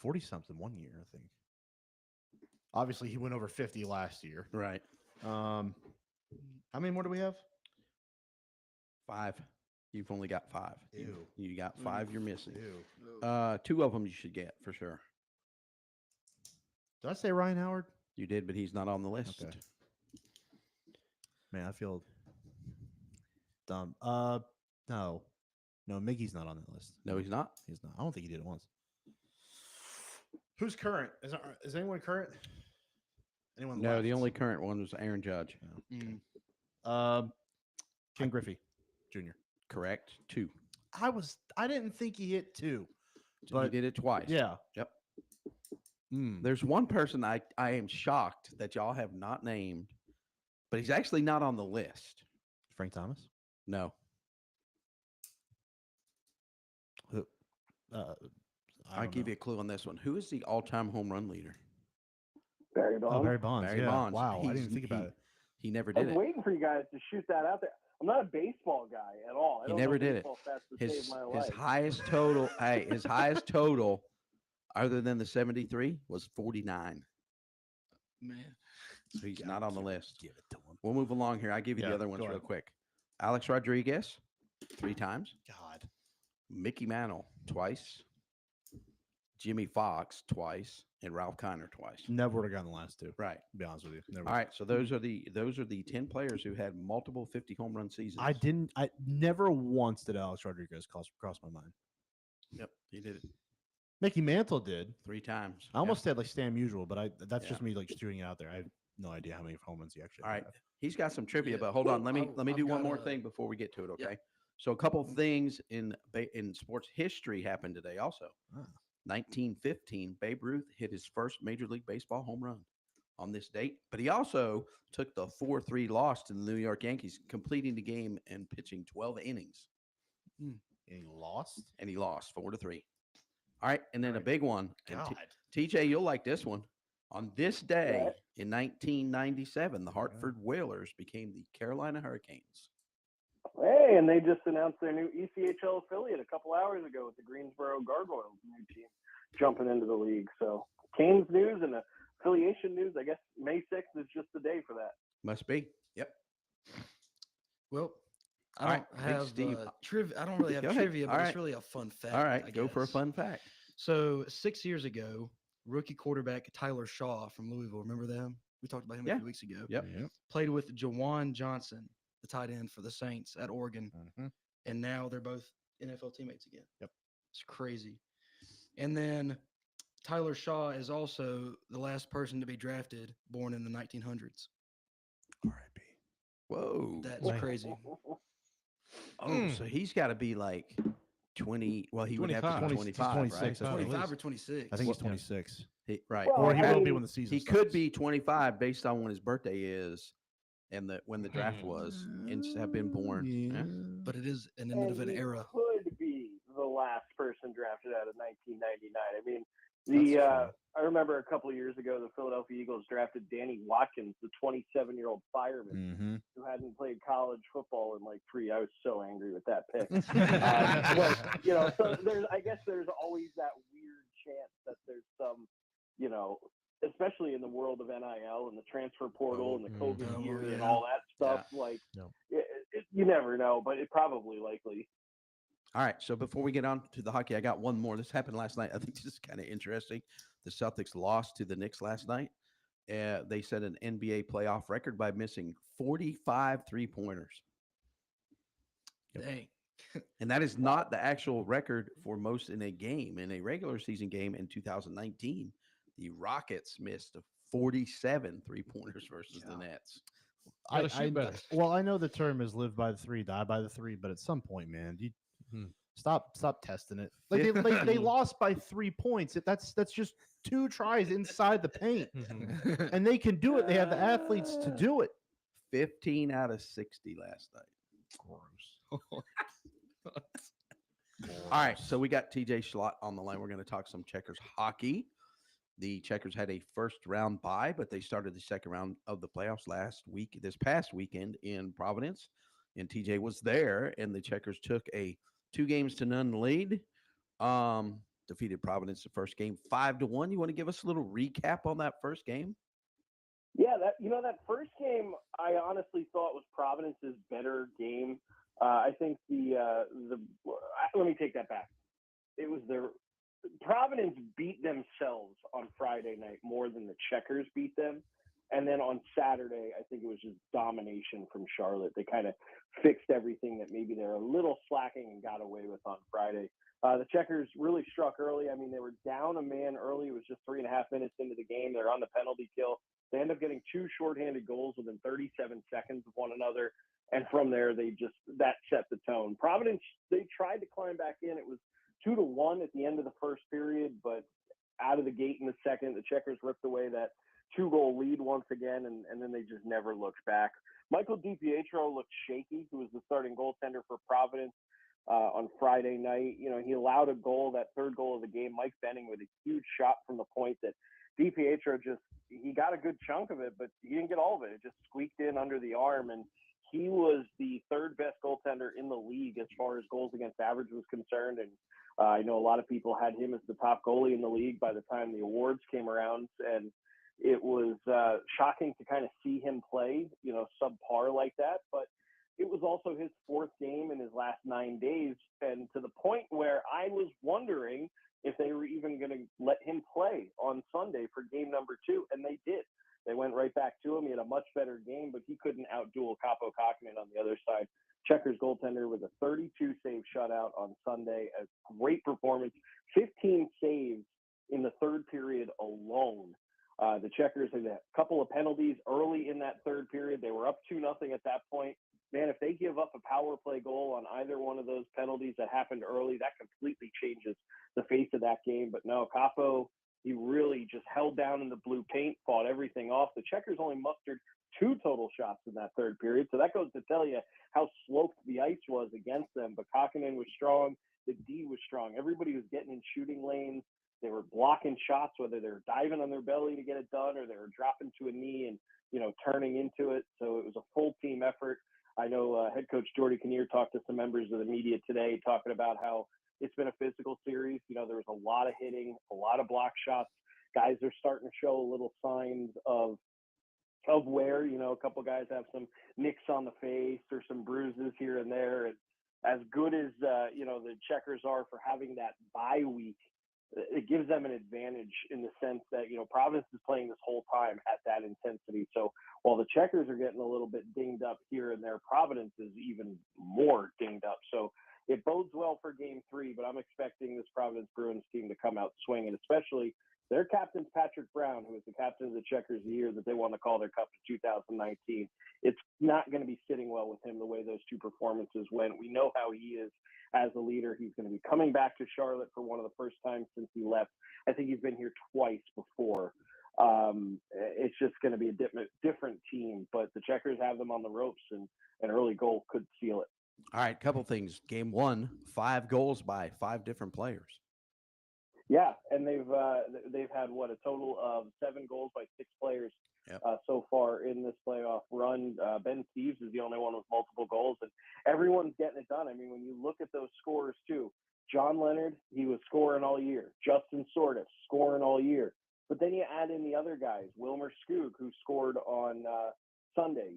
40-something one year, I think. Obviously, he went over 50 last year. Right. How many more do we have? 5. You've only got 5. Ew. You got 5 you're missing. Ew. 2 of them you should get for sure. Did I say Ryan Howard? You did, but he's not on the list. Okay. Man, I feel dumb. No, Miggy's not on that list. No, he's not. He's not. I don't think he did it once. Who's current? Is anyone current? Anyone? No, left? the only current one was Aaron Judge. Ken Griffey Jr. Correct. 2. I didn't think he hit 2, But he did it twice. Yeah. Yep. There's one person I am shocked that y'all have not named, but he's actually not on the list. Frank Thomas. No. Who? I'll give you a clue on this one. Who is the all-time home run leader? Barry Bonds. Oh, Barry Bonds. Barry yeah. Bonds. Wow, I didn't think about it. He never I did was it. waiting for you guys to shoot that out there. I'm not a baseball guy at all. I He don't never know did it. baseball stats to His save my life. highest total, his highest total, other than the 73, was 49. Man. So he's not on the list. Give it to him. We'll move along here. I'll give you Yeah, the other ones go real ahead. quick. Alex Rodriguez, 3 times. God. Mickey Mantle, twice. Jimmy Fox, twice. And Ralph Kiner, twice. Never would have gotten the last 2. Right. To be honest with you. Never. All right. So those are the 10 players who had multiple 50 home run seasons. I never once did Alex Rodriguez cross my mind. Yep. He did it Mickey Mantle did. 3 times. I almost said like Stan Musial, but that's Yeah. just me like shooting it out there. I have no idea how many home runs he actually All right. had. He's got some trivia, Yeah. but hold on. Let me I've do one got more a- thing before we get to it, okay? Yeah. So a couple things in sports history happened today also. Ah. 1915, Babe Ruth hit his first Major League Baseball home run on this date, but he also took the 4-3 loss to the New York Yankees, completing the game and pitching 12 innings, And he lost. and he lost 4-3. All right, and then a big one. and God. TJ, you'll like this one. On this day in 1997, the Hartford Whalers became the Carolina Hurricanes. Hey, and they just announced their new ECHL affiliate a couple hours ago with the Greensboro Gargoyles, new team jumping into the league. So Canes news and affiliation news. I guess May 6th is just the day for that. Must be. Yep. Well, All I right, don't Big have Steve. trivia. I don't really have Go ahead. trivia, but All it's right. really a fun fact. All right, I go for a guess. fun fact. So 6 years ago, rookie quarterback Tyler Shaw from Louisville. Remember them? We talked about him Yeah. a few weeks ago. Yep. Played with Jawan Johnson, the tight end for the Saints at Oregon, and now they're both NFL teammates again. Yep. It's crazy. And then Tyler Shaw is also the last person to be drafted, born in the 1900s. R.I.P. Whoa. That's Man. crazy. Oh, so he's got to be like 20. Well, he would have to 25. be He's 25, 26, right? I think. 25 or 26. I think he's Well, 26. Right. Well, Or I he will be mean, when the season He starts. could be 25 based on when his birthday is and when the draft was and have been born. Yeah. But it is an end of an he era. could be the last person drafted out of 1999. I mean, That's I remember a couple of years ago, the Philadelphia Eagles drafted Danny Watkins, the 27-year-old fireman Mm-hmm. who hadn't played college football in like 3. I was so angry with that pick. So I guess there's always that weird chance that there's some, especially in the world of NIL and the transfer portal and the COVID year and all that stuff. Like, you never know, but it probably likely. All right. So before we get on to the hockey, I got one more. This happened last night. I think this is kind of interesting. The Celtics lost to the Knicks last night. They set an NBA playoff record by missing 45 3-pointers. Dang. And that is not the actual record for most in a game. In a regular season game in 2019, the Rockets missed 47 3-pointers versus the Nets. Gotta shoot better. Well, I know the term is live by the 3, die by the 3, but at some point, man, you stop testing it. Like they lost by 3 points. That's just 2 tries inside the paint, and they can do it. They have the athletes to do it. 15 out of 60 last night. Gross. All right, so we got TJ Schlott on the line. We're going to talk some Checkers hockey. The Checkers had a first round bye, but they started the second round of the playoffs this past weekend in Providence. And TJ was there, and the Checkers took a 2-0 lead. defeated Providence the first game 5-1. You want to give us a little recap on that first game? Yeah, that first game, I honestly thought was Providence's better game. I think let me take that back. It was Providence beat themselves on Friday night more than the Checkers beat them. And then on Saturday, I think it was just domination from Charlotte. They kind of fixed everything that maybe they're a little slacking and got away with on Friday. The Checkers really struck early. I mean, they were down a man early. It was just 3.5 minutes into the game. They're on the penalty kill. They end up getting 2 shorthanded goals within 37 seconds of one another. And from there, that set the tone. Providence, they tried to climb back in. It was 2-1 at the end of the first period, but out of the gate in the second, the Checkers ripped away that 2-goal lead once again, and then they just never looked back. Michael DiPietro looked shaky, who was the starting goaltender for Providence on Friday night. You know, he allowed a goal, that third goal of the game. Mike Benning with a huge shot from the point that DiPietro he got a good chunk of it, but he didn't get all of it. It just squeaked in under the arm, and he was the third best goaltender in the league as far as goals against average was concerned. And I know a lot of people had him as the top goalie in the league by the time the awards came around, and it was shocking to kind of see him play, subpar like that. But it was also his 4th game in his last 9 days, and to the point where I was wondering if they were even going to let him play on Sunday for game number 2, and they did. They went right back to him. He had a much better game, but he couldn't outduel Kaapo Kähkönen on the other side. Checkers goaltender with a 32-save shutout on Sunday. A great performance. 15 saves in the third period alone. The Checkers had a couple of penalties early in that third period. They were up 2-0 at that point. Man, if they give up a power play goal on either one of those penalties that happened early, that completely changes the face of that game. But no, Kaapo, he really just held down in the blue paint, fought everything off. The Checkers only mustered 2 total shots in that third period. So that goes to tell you how sloped the ice was against them. But Kähkönen was strong. The D was strong. Everybody was getting in shooting lanes. They were blocking shots, whether they were diving on their belly to get it done or they were dropping to a knee and, turning into it. So it was a full team effort. I know head coach Jordy Kinnear talked to some members of the media today talking about how it's been a physical series. There was a lot of hitting, a lot of block shots. Guys are starting to show little signs of wear. A couple guys have some nicks on the face or some bruises here and there. And as good as, the Checkers are for having that bye week, it gives them an advantage in the sense that, Providence is playing this whole time at that intensity. So while the Checkers are getting a little bit dinged up here and there, Providence is even more dinged up. So it bodes well for game 3, but I'm expecting this Providence Bruins team to come out swinging, especially their captain's Patrick Brown, who is the captain of the Checkers the year that they won the Calder Cup in 2019. It's not going to be sitting well with him the way those 2 performances went. We know how he is as a leader. He's going to be coming back to Charlotte for one of the first times since he left. I think he's been here twice before. It's just going to be a different team, but the Checkers have them on the ropes, and an early goal could seal it. All right, couple things. Game 1, 5 goals by 5 different players. Yeah, and they've had a total of 7 goals by 6 players so far in this playoff run. Ben Steeves is the only one with multiple goals, and everyone's getting it done. I mean, when you look at those scorers too, John Leonard, he was scoring all year. Justin Sortis scoring all year. But then you add in the other guys, Wilmer Skoog, who scored on Sunday.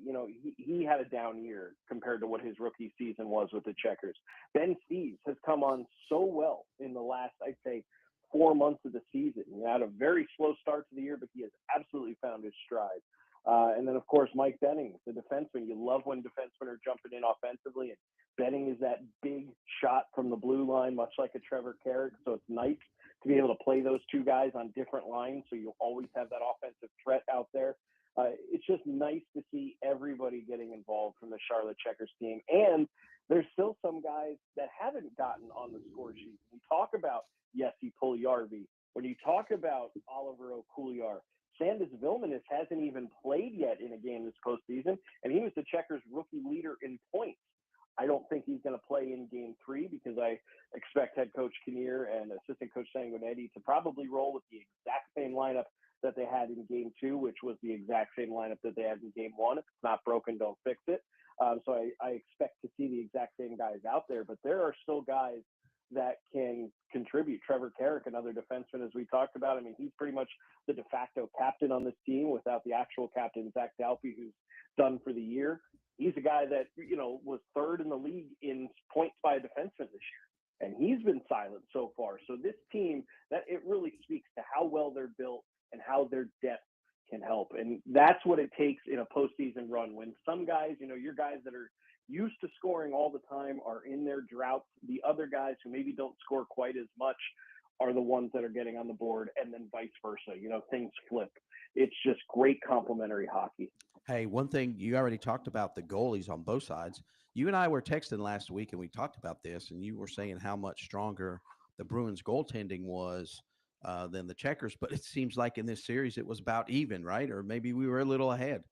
He had a down year compared to what his rookie season was with the Checkers. Ben Steeves has come on so well in the last, I'd say, 4 months of the season. He had a very slow start to the year, but he has absolutely found his stride. And then, of course, Mike Benning, the defenseman. You love when defensemen are jumping in offensively. And Benning is that big shot from the blue line, much like a Trevor Carrick. So it's nice to be able to play those 2 guys on different lines, so you'll always have that offensive threat out there. It's just nice to see everybody getting involved from the Charlotte Checkers team. And there's still some guys that haven't gotten on the score sheet. We talk about Jesse Puljujarvi. When you talk about Oliver Okuliar, Sandis Vilmanis hasn't even played yet in a game this postseason, and he was the Checkers rookie leader in points. I don't think he's going to play in game 3 because I expect head coach Kinnear and assistant coach Sanguinetti to probably roll with the exact same lineup that they had in game 2, which was the exact same lineup that they had in game 1. If it's not broken, don't fix it. So I expect to see the exact same guys out there, but there are still guys that can contribute. Trevor Carrick, another defenseman, as we talked about. I mean, he's pretty much the de facto captain on this team without the actual captain, Zach Dalpe, who's done for the year. He's a guy that, was third in the league in points by a defenseman this year. And he's been silent so far. So this team, that it really speaks to how well they're built and how their depth can help. And that's what it takes in a postseason run. When some guys, your guys that are used to scoring all the time are in their droughts, the other guys who maybe don't score quite as much are the ones that are getting on the board, and then vice versa. Things flip. It's just great complementary hockey. Hey, one thing you already talked about the goalies on both sides. You and I were texting last week, and we talked about this, and you were saying how much stronger the Bruins goaltending was than the Checkers. But it seems like in this series it was about even, right? Or maybe we were a little ahead.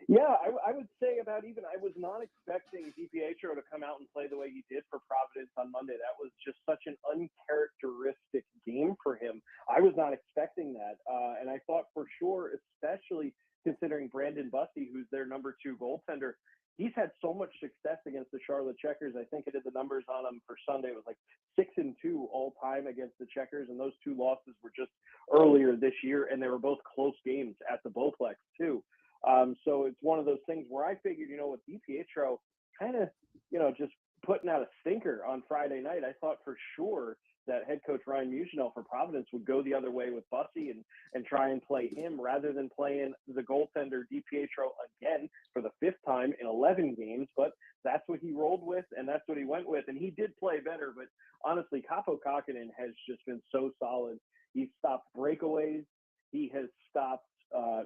Yeah, I would say about even. I was not expecting DiPietro to come out and play the way he did for Providence on Monday. That was just such an uncharacteristic game for him. I was not expecting that. And I thought for sure, especially considering Brandon Bussi, who's their number 2 goaltender, he's had so much success against the Charlotte Checkers. I think I did the numbers on him for Sunday. It was like 6-2 all time against the Checkers. And those 2 losses were just earlier this year. And they were both close games at the Bowplex too. So it's one of those things where I figured, with DiPietro kind of, just putting out a stinker on Friday night, I thought for sure that head coach Ryan Mugenel for Providence would go the other way with Bussi and try and play him rather than playing the goaltender DiPietro again for the 5th time in 11 games. But that's what he rolled with, and that's what he went with. And he did play better, but honestly, Kaapo Kähkönen has just been so solid. He's stopped breakaways. He has stopped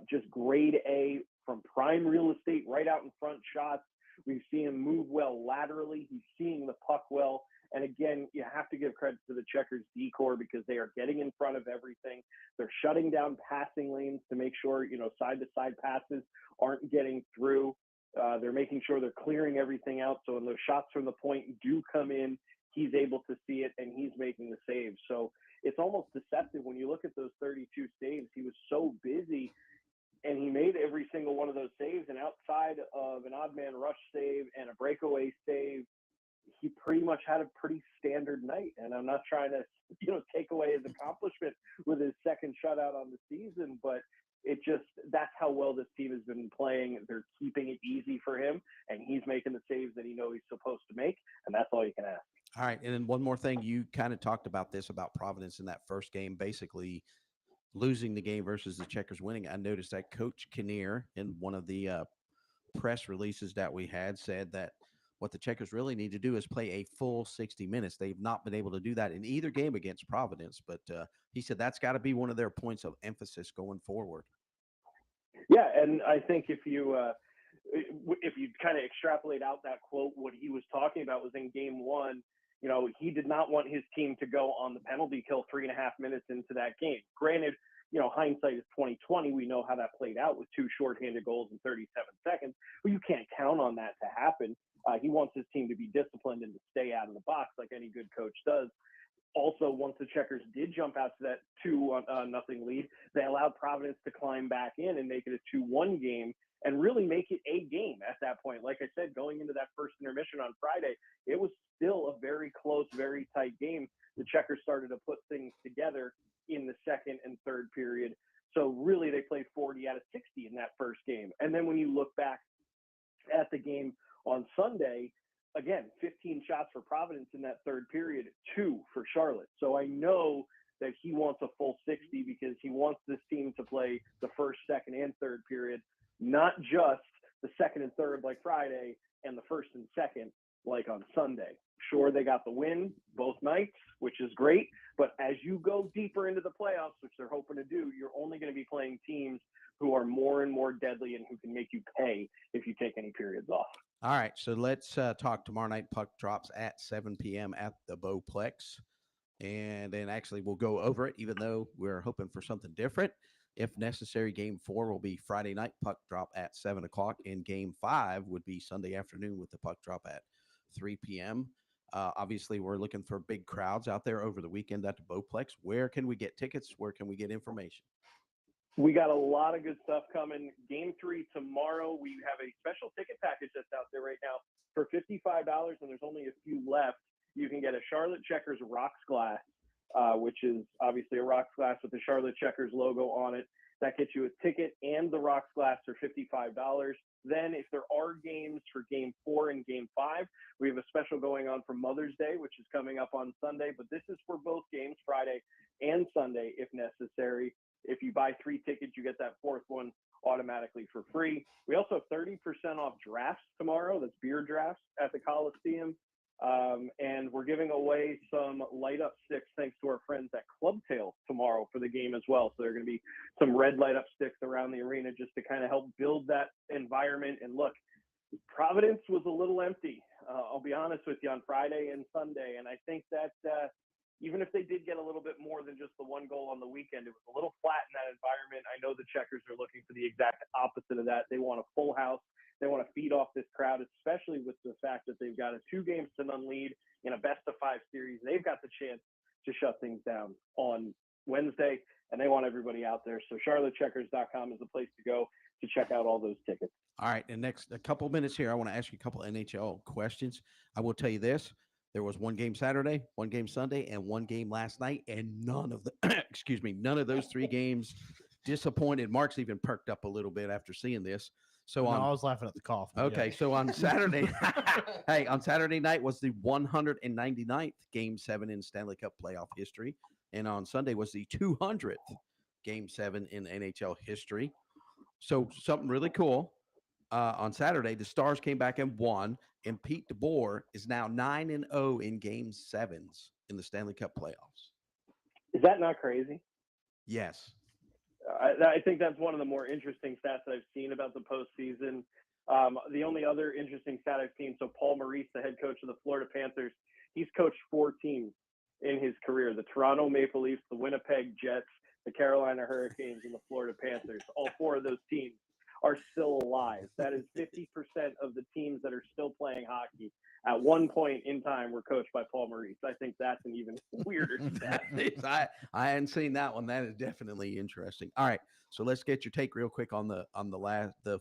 just grade A from prime real estate right out in front shots. We've seen him move well laterally. He's seeing the puck well. And again, you have to give credit to the Checkers D-corps because they are getting in front of everything. They're shutting down passing lanes to make sure, side-to-side passes aren't getting through. They're making sure they're clearing everything out. So when those shots from the point do come in, he's able to see it and he's making the saves. So it's almost deceptive when you look at those 32 saves. He was so busy and he made every single one of those saves. And outside of an odd man rush save and a breakaway save, he pretty much had a pretty standard night. And I'm not trying to, take away his accomplishment with his second shutout on the season, but that's how well this team has been playing. They're keeping it easy for him and he's making the saves that he's supposed to make. And that's all you can ask. All right. And then one more thing, you kind of talked about this about Providence in that first game, basically losing the game versus the Checkers winning. I noticed that Coach Kinnear in one of the press releases that we had said that what the Checkers really need to do is play a full 60 minutes. They've not been able to do that in either game against Providence, but he said that's got to be one of their points of emphasis going forward. Yeah, and I think if you kind of extrapolate out that quote, what he was talking about was in game 1, he did not want his team to go on the penalty kill 3.5 minutes into that game. Granted, hindsight is 2020. We know how that played out with 2 shorthanded goals in 37 seconds, but you can't count on that to happen. He wants his team to be disciplined and to stay out of the box like any good coach does. Also, once the Checkers did jump out to that 2-0 lead, they allowed Providence to climb back in and make it a 2-1 game and really make it a game at that point. Like I said, going into that first intermission on Friday, it was still a very close, very tight game. The Checkers started to put things together in the second and third period. So really, they played 40 out of 60 in that first game. And then when you look back at the game on Sunday, again, 15 shots for Providence in that third period, 2 for Charlotte. So I know that he wants a full 60 because he wants this team to play the first, second, and third period, not just the second and third like Friday and the first and second like on Sunday. Sure, they got the win both nights, which is great. But as you go deeper into the playoffs, which they're hoping to do, you're only going to be playing teams who are more and more deadly and who can make you pay if you take any periods off. All right, so let's talk tomorrow night. Puck drops at 7 p.m. at the Bowplex. And then actually we'll go over it, even though we're hoping for something different. If necessary, Game 4 will be Friday night, puck drop at 7 o'clock. And Game 5 would be Sunday afternoon with the puck drop at 3 p.m. Obviously, we're looking for big crowds out there over the weekend at the Bowplex. Where can we get tickets? Where can we get information? We got a lot of good stuff coming. Game 3 tomorrow. We have a special ticket package that's out there right now for $55, and there's only a few left. you can get a Charlotte Checkers Rocks glass, which is obviously a rocks glass with the Charlotte Checkers logo on it. That gets you a ticket and the rocks glass for $55. Then if there are games for Game 4 and Game 5, we have a special going on for Mother's Day, which is coming up on Sunday. But this is for both games, Friday and Sunday, if necessary. If you buy 3 tickets, you get that 4th one automatically for free. We also have 30% off drafts tomorrow. That's beer drafts at the Coliseum. And we're giving away some light up sticks thanks to our friends at Clubtail tomorrow for the game as well. So there are going to be some red light up sticks around the arena just to kind of help build that environment. And look, Providence was a little empty. I'll be honest with you, on Friday and Sunday. And I think that even if they did get a little bit more than just the 1 goal on the weekend, it was a little flat in that environment. I know the Checkers are looking for the exact opposite of that. They want a full house. They want to feed off this crowd, especially with the fact that they've got a 2-game-to-none lead in a best-of-5 series. They've got the chance to shut things down on Wednesday, and they want everybody out there. So charlottecheckers.com is the place to go to check out all those tickets. All right, and next a couple minutes here, I want to ask you a couple NHL questions. I will tell you this. There was 1 game Saturday, 1 game Sunday, and 1 game last night, and none of the none of those 3 games disappointed. Mark's even perked up a little bit after seeing this. So I was laughing at the cough. Okay, so on Saturday, on Saturday night was the 199th Game 7 in Stanley Cup playoff history, and on Sunday was the 200th Game 7 in NHL history. So something really cool. On Saturday, the Stars came back and won, and Pete DeBoer is now 9-0 in Game 7s in the Stanley Cup playoffs. Is that not crazy? Yes. I think that's one of the more interesting stats that I've seen about the postseason. The only other interesting stat I've seen, so Paul Maurice, the head coach of the Florida Panthers, he's coached 4 teams in his career: the Toronto Maple Leafs, the Winnipeg Jets, the Carolina Hurricanes, and the Florida Panthers. All 4 of those teams are still alive. That is 50% of the teams that are still playing hockey at one point in time were coached by Paul Maurice. I think that's an even weirder stat. I hadn't seen that one. That is definitely interesting. All right, so let's get your take real quick on the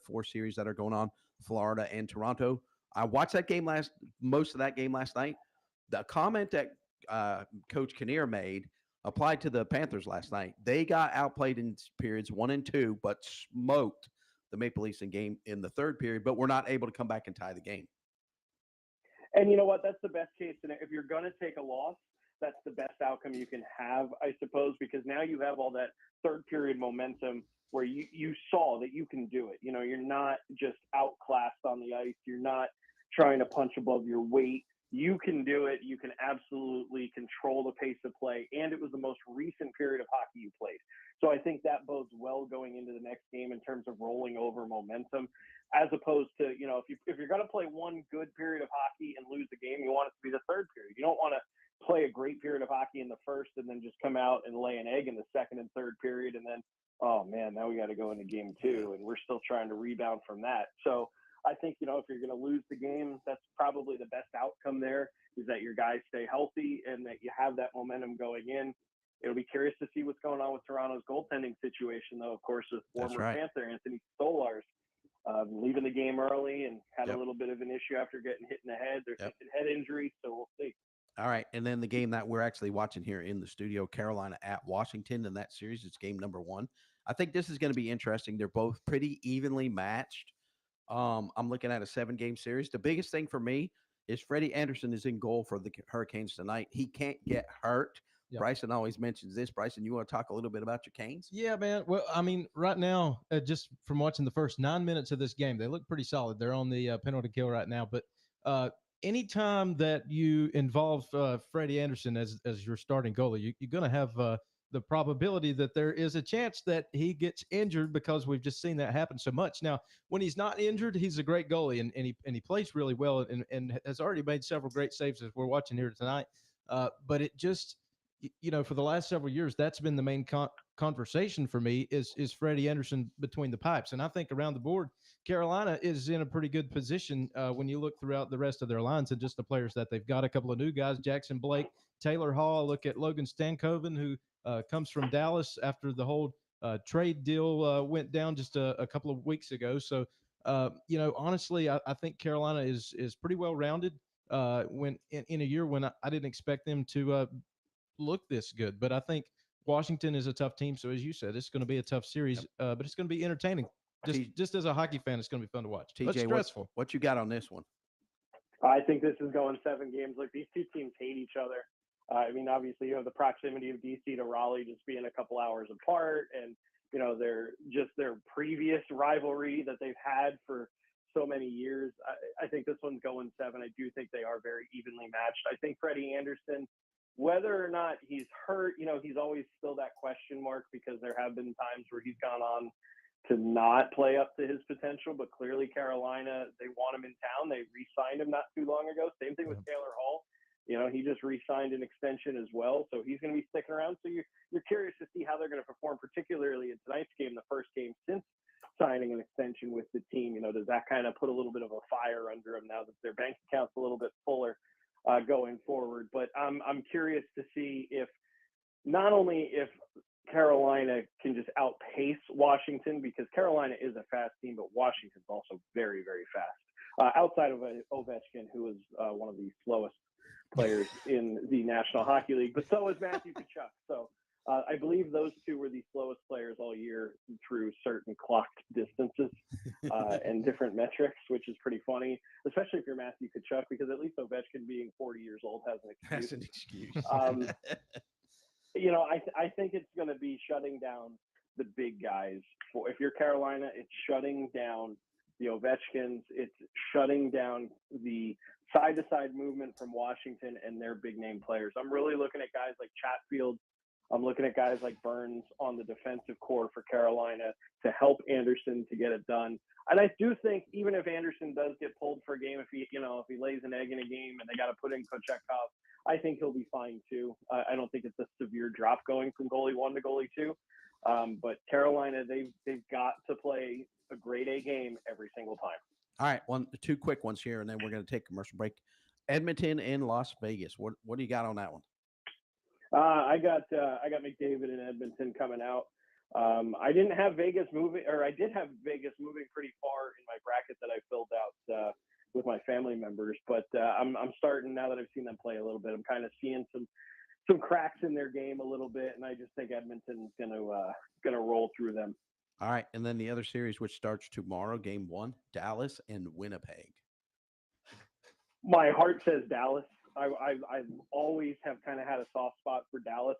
4 series that are going on, Florida and Toronto. I watched that game most of that game last night. The comment that Coach Kinnear made applied to the Panthers last night. They got outplayed in periods 1 and 2, but smoked the Maple Leafs in the 3rd period, but were not able to come back and tie the game. And you know what? That's the best case scenario. If you're going to take a loss, that's the best outcome you can have, I suppose, because now you have all that 3rd period momentum where you saw that you can do it. You know, you're not just outclassed on the ice. You're not trying to punch above your weight. You can do it. You can absolutely control the pace of play. And it was the most recent period of hockey you played. So I think that bodes well going into the next game in terms of rolling over momentum, as opposed to, you know, if you're going to play one good period of hockey and lose the game, you want it to be the 3rd period. You don't want to play a great period of hockey in the 1st and then just come out and lay an egg in the 2nd and 3rd period. And then, oh man, now we got to go into game 2 and we're still trying to rebound from that. So I think, you know, if you're going to lose the game, that's probably the best outcome there, is that your guys stay healthy and that you have that momentum going in. It'll be curious to see what's going on with Toronto's goaltending situation, though, of course, with former Panther Anthony Stolarz leaving the game early and had a little bit of an issue after getting hit in the head. There's a head injury, so we'll see. All right, and then the game that we're actually watching here in the studio, Carolina at Washington, in that series, it's game number 1. I think this is going to be interesting. They're both pretty evenly matched. I'm looking at a 7-game series. The biggest thing for me is Freddie Anderson is in goal for the Hurricanes tonight. He can't get hurt. Yep. Bryson always mentions this. Bryson, you want to talk a little bit about your Canes? Yeah, man. Well, I mean, right now, just from watching the first 9 minutes of this game, they look pretty solid. They're on the penalty kill right now. But anytime that you involve Freddie Anderson as your starting goalie, you're going to have the probability that there is a chance that he gets injured, because we've just seen that happen so much. Now, when he's not injured, he's a great goalie, and he plays really well and has already made several great saves as we're watching here tonight. But it just, you know, for the last several years, that's been the main conversation for me is Freddie Anderson between the pipes. And I think around the board, Carolina is in a pretty good position when you look throughout the rest of their lines and just the players that they've got. A couple of new guys, Jackson Blake, Taylor Hall. Look at Logan Stankoven, who comes from Dallas after the whole trade deal went down just a couple of weeks ago. So, you know, honestly, I think Carolina is pretty well rounded. when in a year when I didn't expect them to look this good. But I think Washington is a tough team. So as you said, it's going to be a tough series, but it's going to be entertaining. Just as a hockey fan, it's going to be fun to watch. But TJ, stressful. what you got on this one? I think this is going 7 games. Like, these two teams hate each other. I mean, obviously, you have the proximity of DC to Raleigh just being a couple hours apart, and you know, their previous rivalry that they've had for so many years. I think this one's going 7. I do think they are very evenly matched. I think Freddie Anderson, whether or not he's hurt, you know, he's always still that question mark, because there have been times where he's gone on to not play up to his potential, but clearly Carolina, they want him in town. They re-signed him not too long ago. Same thing with Taylor Hall. You know, he just re-signed an extension as well, so he's going to be sticking around. So you're curious to see how they're going to perform, particularly in tonight's game, the first game since signing an extension with the team. You know, does that kind of put a little bit of a fire under them now that their bank account's a little bit fuller going forward? But I'm curious to see if not only if Carolina can just outpace Washington, because Carolina is a fast team, but Washington's also very, very fast. Outside of Ovechkin, who is one of the slowest players in the National Hockey League, but so is Matthew Tkachuk. So I believe those two were the slowest players all year through certain clocked distances and different metrics, which is pretty funny, especially if you're Matthew Tkachuk, because at least Ovechkin being 40 years old has an excuse. You know, I think it's going to be shutting down the big guys. If you're Carolina, it's shutting down the Ovechkins. It's shutting down the side-to-side movement from Washington and their big-name players. I'm really looking at guys like Chatfield. I'm looking at guys like Burns on the defensive core for Carolina to help Anderson to get it done. And I do think even if Anderson does get pulled for a game, if he lays an egg in a game and they got to put in Kochetkov, I think he'll be fine too. I don't think it's a severe drop going from goalie 1 to goalie 2. But Carolina, they've got to play a grade A game every single time. All right, two quick ones here, and then we're going to take a commercial break. Edmonton and Las Vegas. What do you got on that one? I got McDavid and Edmonton coming out. I didn't have Vegas moving, or I did have Vegas moving pretty far in my bracket that I filled out with my family members. But I'm starting, now that I've seen them play a little bit, I'm kind of seeing some cracks in their game a little bit, and I just think Edmonton's gonna roll through them. All right, and then the other series, which starts tomorrow, game 1, Dallas and Winnipeg. My heart says Dallas. I always have kind of had a soft spot for Dallas.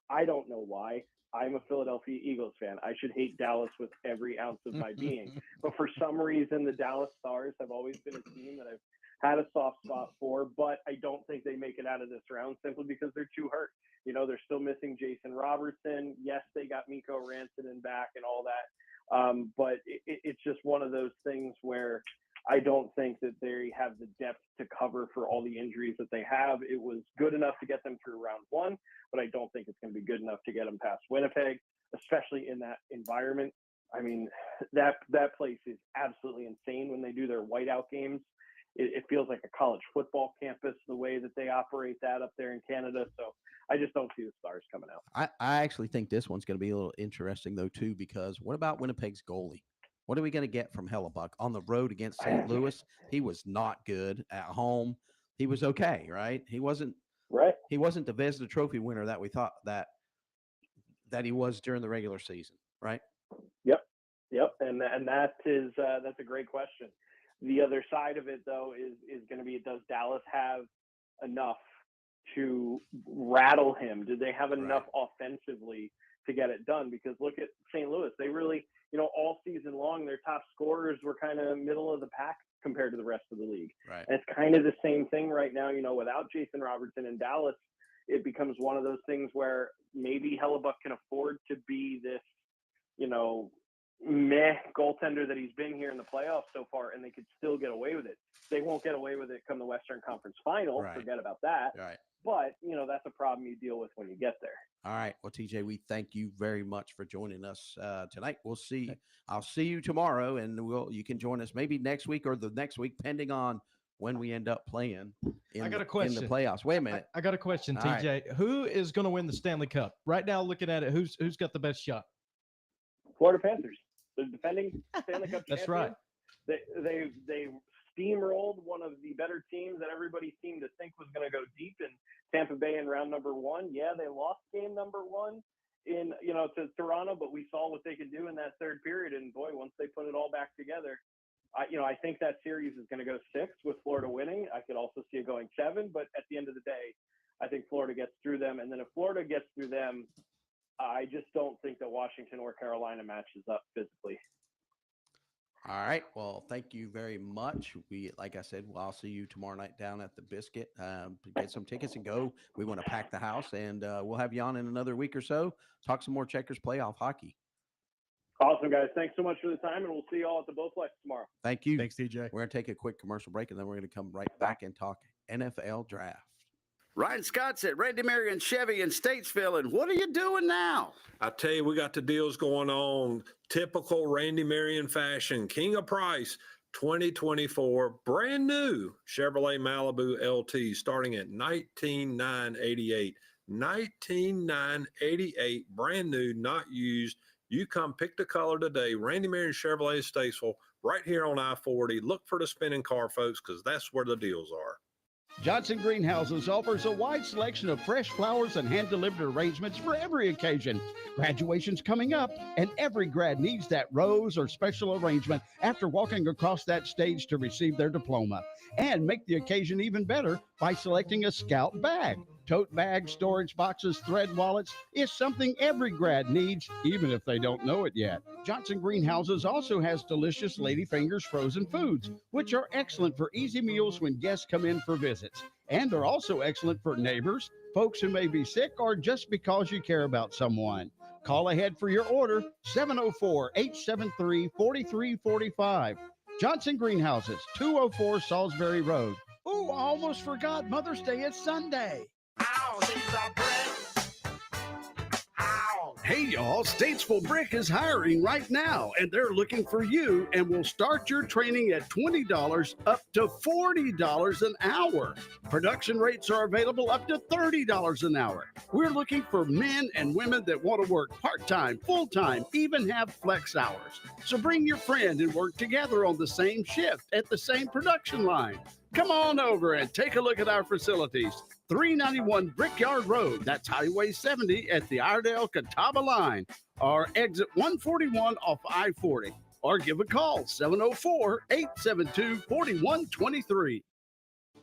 I don't know why. I'm a Philadelphia Eagles fan. I should hate Dallas with every ounce of my being. But for some reason, the Dallas Stars have always been a team that I've had a soft spot for, but I don't think they make it out of this round simply because they're too hurt. You know, they're still missing Jason Robertson. Yes, they got Mikko Rantanen back and all that. But it's just one of those things where I don't think that they have the depth to cover for all the injuries that they have. It was good enough to get them through round 1, but I don't think it's going to be good enough to get them past Winnipeg, especially in that environment. I mean, that place is absolutely insane when they do their whiteout games. It feels like a college football campus, the way that they operate that up there in Canada. So I just don't see the Stars coming out. I actually think this one's going to be a little interesting, though, too, because what about Winnipeg's goalie? What are we going to get from Hellebuck on the road against St. Louis? He was not good at home. He was okay, right? He wasn't right. He wasn't the Vezina Trophy winner that we thought that he was during the regular season, right? Yep. And that is that's a great question. The other side of it, though, is going to be, does Dallas have enough to rattle him? Do they have enough offensively to get it done? Because look at St. Louis. They really, all season long, their top scorers were kind of middle of the pack compared to the rest of the league. Right. And it's kind of the same thing right now. Without Jason Robertson in Dallas, it becomes one of those things where maybe Hellebuck can afford to be this, meh goaltender that he's been here in the playoffs so far, and they could still get away with it. They won't get away with it come the Western Conference Final. Right. Forget about that. Right. But, that's a problem you deal with when you get there. All right. Well, TJ, we thank you very much for joining us tonight. I'll see you tomorrow, and you can join us maybe next week or the next week, pending on when we end up playing in the playoffs. Wait a minute. I got a question, TJ. Right. Who is going to win the Stanley Cup? Right now, looking at it, who's got the best shot? Florida Panthers. The defending Stanley Cup champion. That's right. They steamrolled one of the better teams that everybody seemed to think was going to go deep in Tampa Bay in round number 1. Yeah, they lost game number 1 in, to Toronto, but we saw what they could do in that third period. And boy, once they put it all back together, I think that series is going to go 6 with Florida winning. I could also see it going 7, but at the end of the day, I think Florida gets through them. And then if Florida gets through them, I just don't think that Washington or Carolina matches up physically. All right. Well, thank you very much. Like I said, I'll see you tomorrow night down at the Biscuit. Get some tickets and go. We want to pack the house, and we'll have you on in another week or so. Talk some more Checkers playoff hockey. Awesome, guys. Thanks so much for the time, and we'll see you all at the Bowflex tomorrow. Thank you. Thanks, DJ. We're going to take a quick commercial break, and then we're going to come right back and talk NFL draft. Ryan Scott's at Randy Marion Chevy in Statesville, and what are you doing now? I tell you, we got the deals going on. Typical Randy Marion fashion. King of Price 2024, brand new Chevrolet Malibu LT starting at $19,988. $19,988, brand new, not used. You come pick the color today. Randy Marion Chevrolet Statesville, right here on I-40. Look for the spinning car, folks, because that's where the deals are. Johnson Greenhouses offers a wide selection of fresh flowers and hand-delivered arrangements for every occasion. Graduation's coming up, and every grad needs that rose or special arrangement after walking across that stage to receive their diploma. And make the occasion even better by selecting a Scout bag. Tote bags, storage boxes, thread wallets is something every grad needs, even if they don't know it yet. Johnson Greenhouses also has delicious Ladyfingers frozen foods, which are excellent for easy meals when guests come in for visits, and are also excellent for neighbors, folks who may be sick, or just because you care about someone. Call ahead for your order, 704-873-4345. Johnson Greenhouses, 204 Salisbury Road. Oh, I almost forgot Mother's Day is Sunday. Hey, y'all, Statesville Brick is hiring right now, and they're looking for you, and will start your training at $20 up to $40 an hour. Production rates are available up to $30 an hour. We're looking for men and women that want to work part-time, full-time, even have flex hours. So bring your friend and work together on the same shift at the same production line. Come on over and take a look at our facilities. 391 Brickyard Road, that's Highway 70 at the Iredell-Catawba line, or exit 141 off I-40, or give a call, 704-872-4123.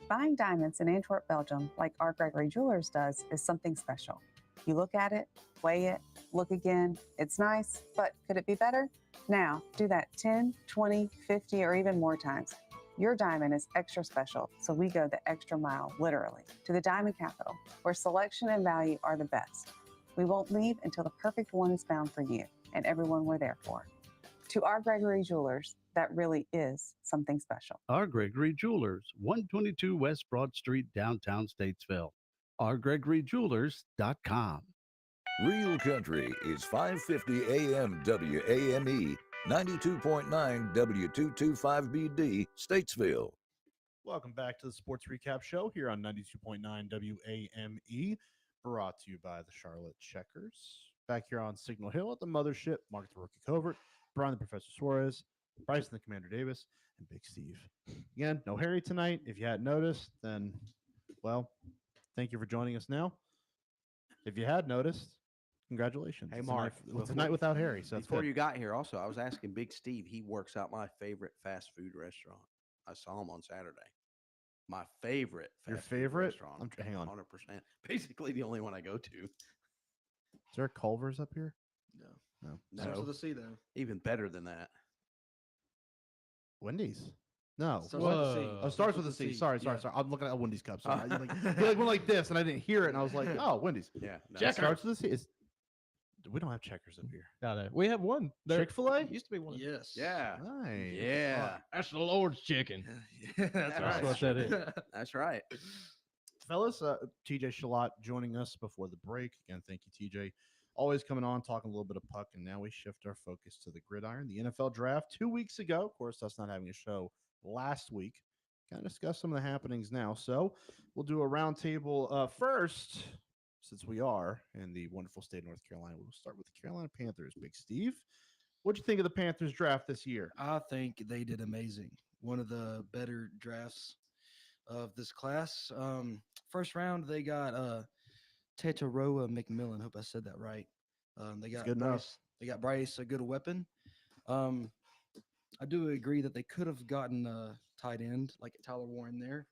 Buying diamonds in Antwerp, Belgium, like R. Gregory Jewelers does, is something special. You look at it, weigh it, look again. It's nice, but could it be better? Now, do that 10, 20, 50, or even more times. Your diamond is extra special, so we go the extra mile, literally, to the Diamond Capital, where selection and value are the best. We won't leave until the perfect one is found for you and everyone we're there for. To R. Gregory Jewelers, that really is something special. R. Gregory Jewelers, 122 West Broad Street, downtown Statesville. rgregoryjewelers.com. Real Country is 550 AM WAME, 92.9 W225BD, Statesville. Welcome back to the Sports Recap Show here on 92.9 WAME, brought to you by the Charlotte Checkers. Back here on Signal Hill at the Mothership, Mark the Rookie Covert, Brian the Professor Suarez, Bryson the Commander Davis, and Big Steve. Again, no Harry tonight. If you hadn't noticed, then, well, thank you for joining us now. If you had noticed, congratulations. Hey, It's Mark, it's a night without Harry. So that's before good. you got here, also, I was asking Big Steve. He works out my favorite fast food restaurant. I saw him on Saturday. My favorite. Your fast food favorite? restaurant. Hang on. 100%. Basically, the only one I go to. Is there a Culver's up here? No. No. Starts No. with a C, though. Even better than that. Wendy's? No. Starts with a C. Oh, starts with a C. Sorry. Yeah. I'm looking at a Wendy's cup. Sorry. You went like this, and I didn't hear it, and I was like, oh, Wendy's. Yeah. No, It starts with a C. We don't have Checkers up here. No. We have one. There Chick-fil-A? used to be one. Yes. Yeah. Nice. Yeah. That's the Lord's chicken. That's That's right. what that is. That's right. Fellas, TJ Shalott joining us before the break. Again, thank you, TJ. Always coming on, talking a little bit of puck, and now we shift our focus to the gridiron, the NFL draft 2 weeks ago. Of course, us not having a show last week. Kind of discuss some of the happenings now. So we'll do a roundtable first, since we are in the wonderful state of North Carolina. We'll start with the Carolina Panthers. Big Steve, what'd you think of the Panthers draft this year? I think they did amazing. one of the better drafts of this class. First round, they got Tetaroa McMillan. Hope I said that right. They got good enough. Bryce. They got Bryce, a good weapon. I do agree that they could have gotten a tight end like Tyler Warren there,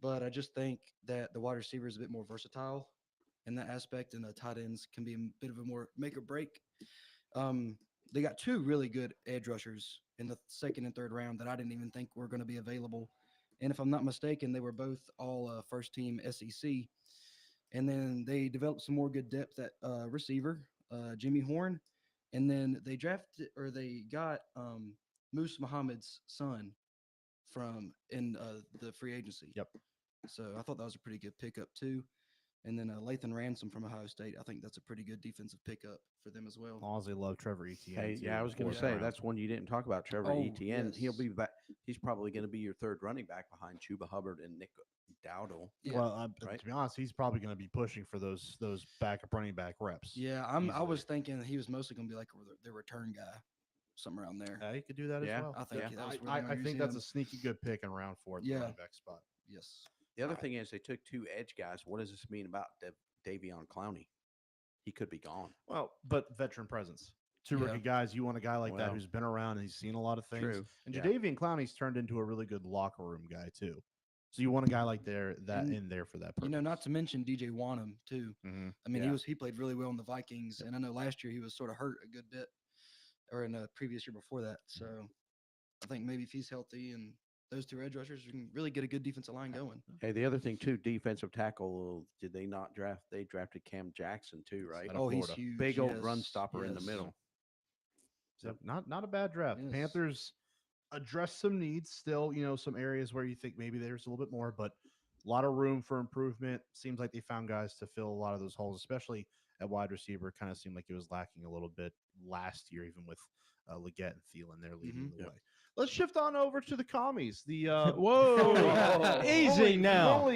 but I just think that the wide receiver is a bit more versatile in that aspect, and the tight ends can be a bit of a more make or break. They got two really good edge rushers in the second and third round that I didn't even think were going to be available. And if I'm not mistaken, they were both all first team SEC. And then they developed some more good depth at receiver, Jimmy Horn. And then they got Moose Muhammad's son from the free agency. Yep. So I thought that was a pretty good pickup too. And then Lathan Ransom from Ohio State. I think that's a pretty good defensive pickup for them as well. As long as they love Trevor Etienne. Hey, too, yeah, I was going to fourth say round. that's one you didn't talk about. Trevor Oh, Etienne. He'll yes. be back. He's probably going to be your third running back behind Chuba Hubbard and Nick Dowdle. Yeah. Well, right? to be honest, he's probably going to be pushing for those backup running back reps. Yeah, I easily. was thinking he was mostly going to be like the return guy, somewhere around there. Yeah, he could do that Yeah. as well. I think Yeah. that was where I, they're I gonna think use that's him. a sneaky good pick in round 4 at the Yeah. running back spot. Yes. The other thing is they took two edge guys. What does this mean about Davion Clowney? He could be gone. Well, but veteran presence. Two Yeah. rookie guys. You want a guy like that Well, who's been around and he's seen a lot of things. True. And Yeah. Jadeveon Clowney's turned into a really good locker room guy too. So you want a guy like that And, in there for that purpose. You know, not to mention DJ Wanham too. Mhm. I mean, Yeah. he played really well in the Vikings, and I know last year he was sort of hurt a good bit, or in the previous year before that. So I think maybe if he's healthy and those two edge rushers can really get a good defensive line going. Hey, the other thing too, defensive tackle. Did they not draft? They drafted Cam Jackson too, right? Out of Oh, he's Florida. huge. Big old run yes, stopper in the yes. middle. So not a bad draft. Yes. Panthers address some needs still, some areas where you think maybe there's a little bit more, but a lot of room for improvement. Seems like they found guys to fill a lot of those holes, especially at wide receiver. Kind of seemed like it was lacking a little bit last year, even with Leggett and Thielen there leading the Yep. way. Let's shift on over to the commies. The Whoa, easy now.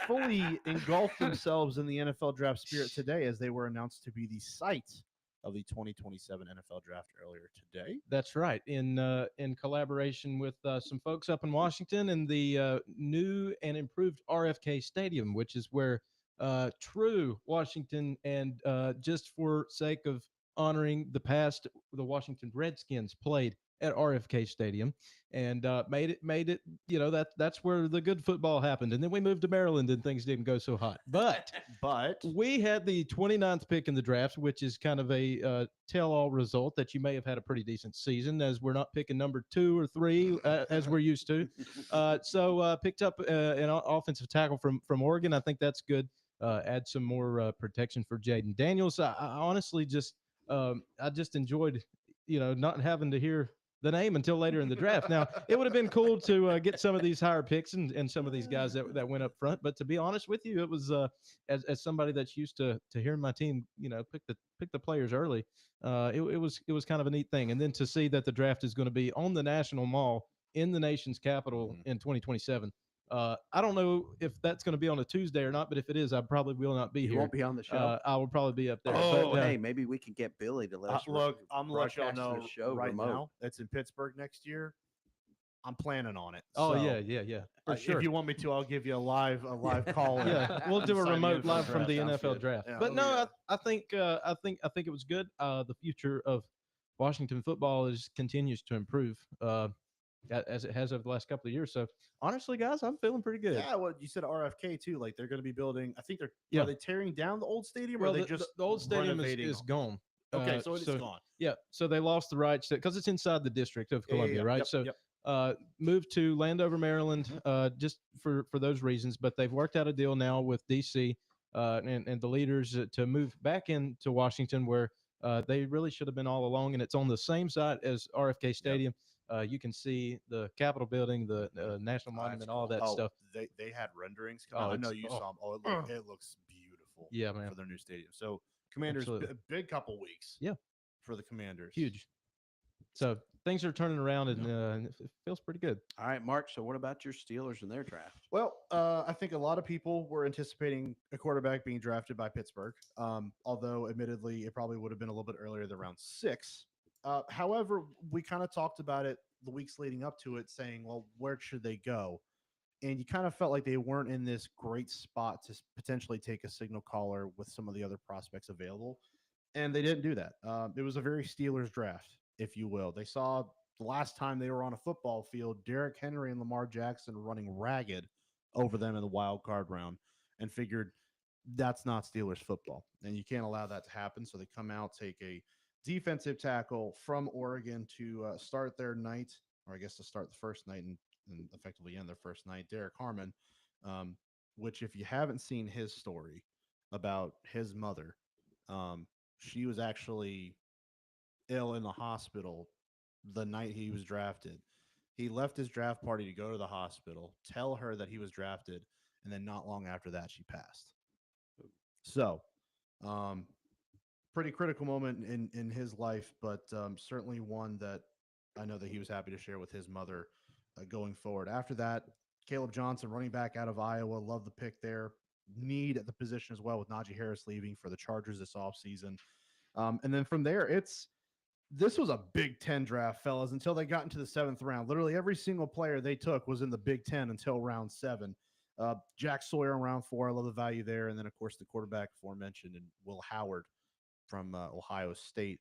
fully engulfed themselves in the NFL draft spirit today as they were announced to be the site of the 2027 NFL draft earlier today. That's right. In collaboration with some folks up in Washington and the new and improved RFK Stadium, which is where true Washington and just for sake of honoring the past, the Washington Redskins played at RFK Stadium and made it. That's where the good football happened. And then we moved to Maryland and things didn't go so hot. But we had the 29th pick in the draft, which is kind of a tell-all result that you may have had a pretty decent season, as we're not picking number 2 or 3 as we're used to. So picked up an offensive tackle from Oregon. I think that's good. Add some more protection for Jaden Daniels. I honestly just I just enjoyed not having to hear the name until later in the draft. Now, it would have been cool to get some of these higher picks and some of these guys that went up front. But to be honest with you, it was as somebody that's used to hearing my team, pick the players early. It was kind of a neat thing. And then to see that the draft is going to be on the National Mall in the nation's capital in 2027. I don't know if that's going to be on a Tuesday or not, but if it is, I probably will not be You here. won't be on the show. I will probably be up there. Oh, but, hey, maybe we could get Billy to let us Look, I'm gonna let y'all broadcast know this show right remote. now. It's in Pittsburgh next year. I'm planning on it. Oh So, yeah, for sure. If you want me to, I'll give you a live call. Yeah, we'll do a Sign remote in live for from the the draft. NFL draft. Yeah. But no, I think it was good. The future of Washington football continues to improve as it has over the last couple of years. So honestly, guys, I'm feeling pretty good. Yeah, well, you said RFK too. Like they're going to be building. I think Yeah. Are they tearing down the old stadium, Well, or are they the, just the old stadium renovating is them? gone. Okay, so it's gone. Yeah, so they lost the rights because it's inside the District of Columbia, right? Yep, so yep. moved to Landover, Maryland, just for those reasons. But they've worked out a deal now with DC and the leaders to move back into Washington, where they really should have been all along. And it's on the same site as RFK Stadium. You can see the Capitol building, the National Monument, all that stuff. They had renderings. Come Oh, out. I know it's- you oh. saw them. It looks beautiful. Yeah, man. For their new stadium. So Commanders, Absolutely. big couple weeks. Yeah. For the Commanders. Huge. So things are turning around, and it feels pretty good. All right, Mark. So what about your Steelers and their draft? Well, I think a lot of people were anticipating a quarterback being drafted by Pittsburgh. Although, admittedly, it probably would have been a little bit earlier than round 6. However, we kind of talked about it the weeks leading up to it saying, well, where should they go? And you kind of felt like they weren't in this great spot to potentially take a signal caller with some of the other prospects available. And they didn't do that. It was a very Steelers draft, if you will. They saw the last time they were on a football field, Derrick Henry and Lamar Jackson running ragged over them in the wild card round, and figured that's not Steelers football. And you can't allow that to happen. So they come out, take a defensive tackle from Oregon to start their night, or I guess to start the first night and effectively end their first night, Derek Harmon, which if you haven't seen his story about his mother, she was actually ill in the hospital the night he was drafted. He left his draft party to go to the hospital, tell her that he was drafted, and then not long after that, she passed. So, pretty critical moment in his life, but certainly one that I know that he was happy to share with his mother going forward. After that, Caleb Johnson, running back out of Iowa, love the pick there. Need at the position as well with Najee Harris leaving for the Chargers this offseason. And then from there, this was a Big Ten draft, fellas, until they got into the 7th round. Literally every single player they took was in the Big Ten until round 7. Jack Sawyer in round 4. I love the value there. And then, of course, the quarterback aforementioned, and Will Howard from Ohio State.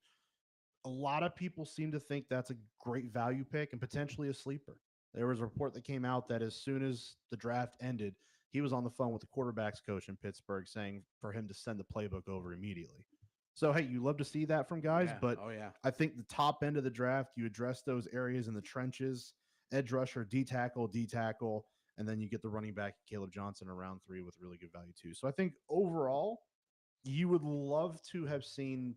A lot of people seem to think that's a great value pick and potentially a sleeper. There was a report that came out that as soon as the draft ended, he was on the phone with the quarterback's coach in Pittsburgh saying for him to send the playbook over immediately. So, hey, you love to see that from guys, but I think the top end of the draft, you address those areas in the trenches, edge rusher, D-tackle, and then you get the running back, Caleb Johnson, in round 3 with really good value too. So I think overall, you would love to have seen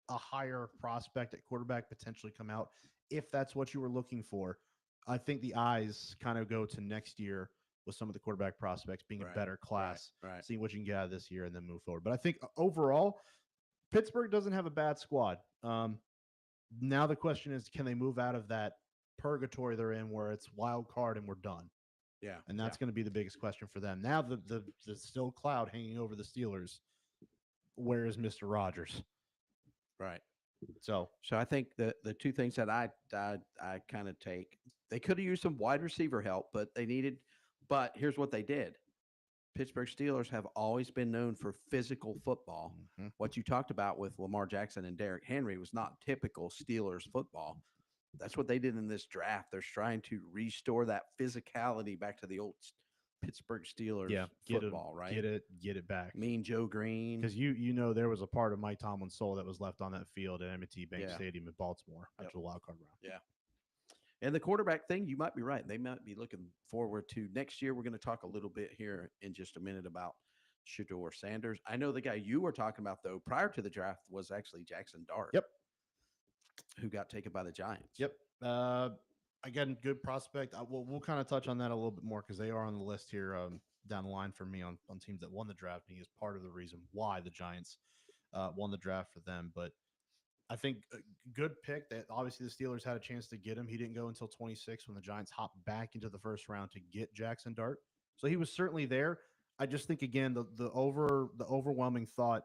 a higher prospect at quarterback potentially come out if that's what you were looking for. I think the eyes kind of go to next year with some of the quarterback prospects being a better class, seeing what you can get out of this year and then move forward. But I think overall, Pittsburgh doesn't have a bad squad. Now the question is, can they move out of that purgatory they're in where it's wild card and we're done? Yeah. And that's going to be the biggest question for them. Now the still cloud hanging over the Steelers. Where is Mr. Rodgers? Right. So I think the two things that I kind of take, they could have used some wide receiver help, but here's what they did. Pittsburgh Steelers have always been known for physical football. Mm-hmm. What you talked about with Lamar Jackson and Derrick Henry was not typical Steelers football. That's what they did in this draft. They're trying to restore that physicality back to the old Pittsburgh Steelers football, right? Get it back. Mean Joe Green. Because you know there was a part of Mike Tomlin's soul that was left on that field at M&T Bank Stadium in Baltimore after the wild card round. Yeah. And the quarterback thing, you might be right. They might be looking forward to next year. We're going to talk a little bit here in just a minute about Shedeur Sanders. I know the guy you were talking about, though, prior to the draft was actually Jackson Dart. Yep. Who got taken by the Giants. Yep. Again, good prospect. We'll kind of touch on that a little bit more because they are on the list here down the line for me on teams that won the draft. And he is part of the reason why the Giants won the draft for them. But I think a good pick that obviously the Steelers had a chance to get him. He didn't go until 26 when the Giants hopped back into the first round to get Jackson Dart. So he was certainly there. I just think, again, the overwhelming thought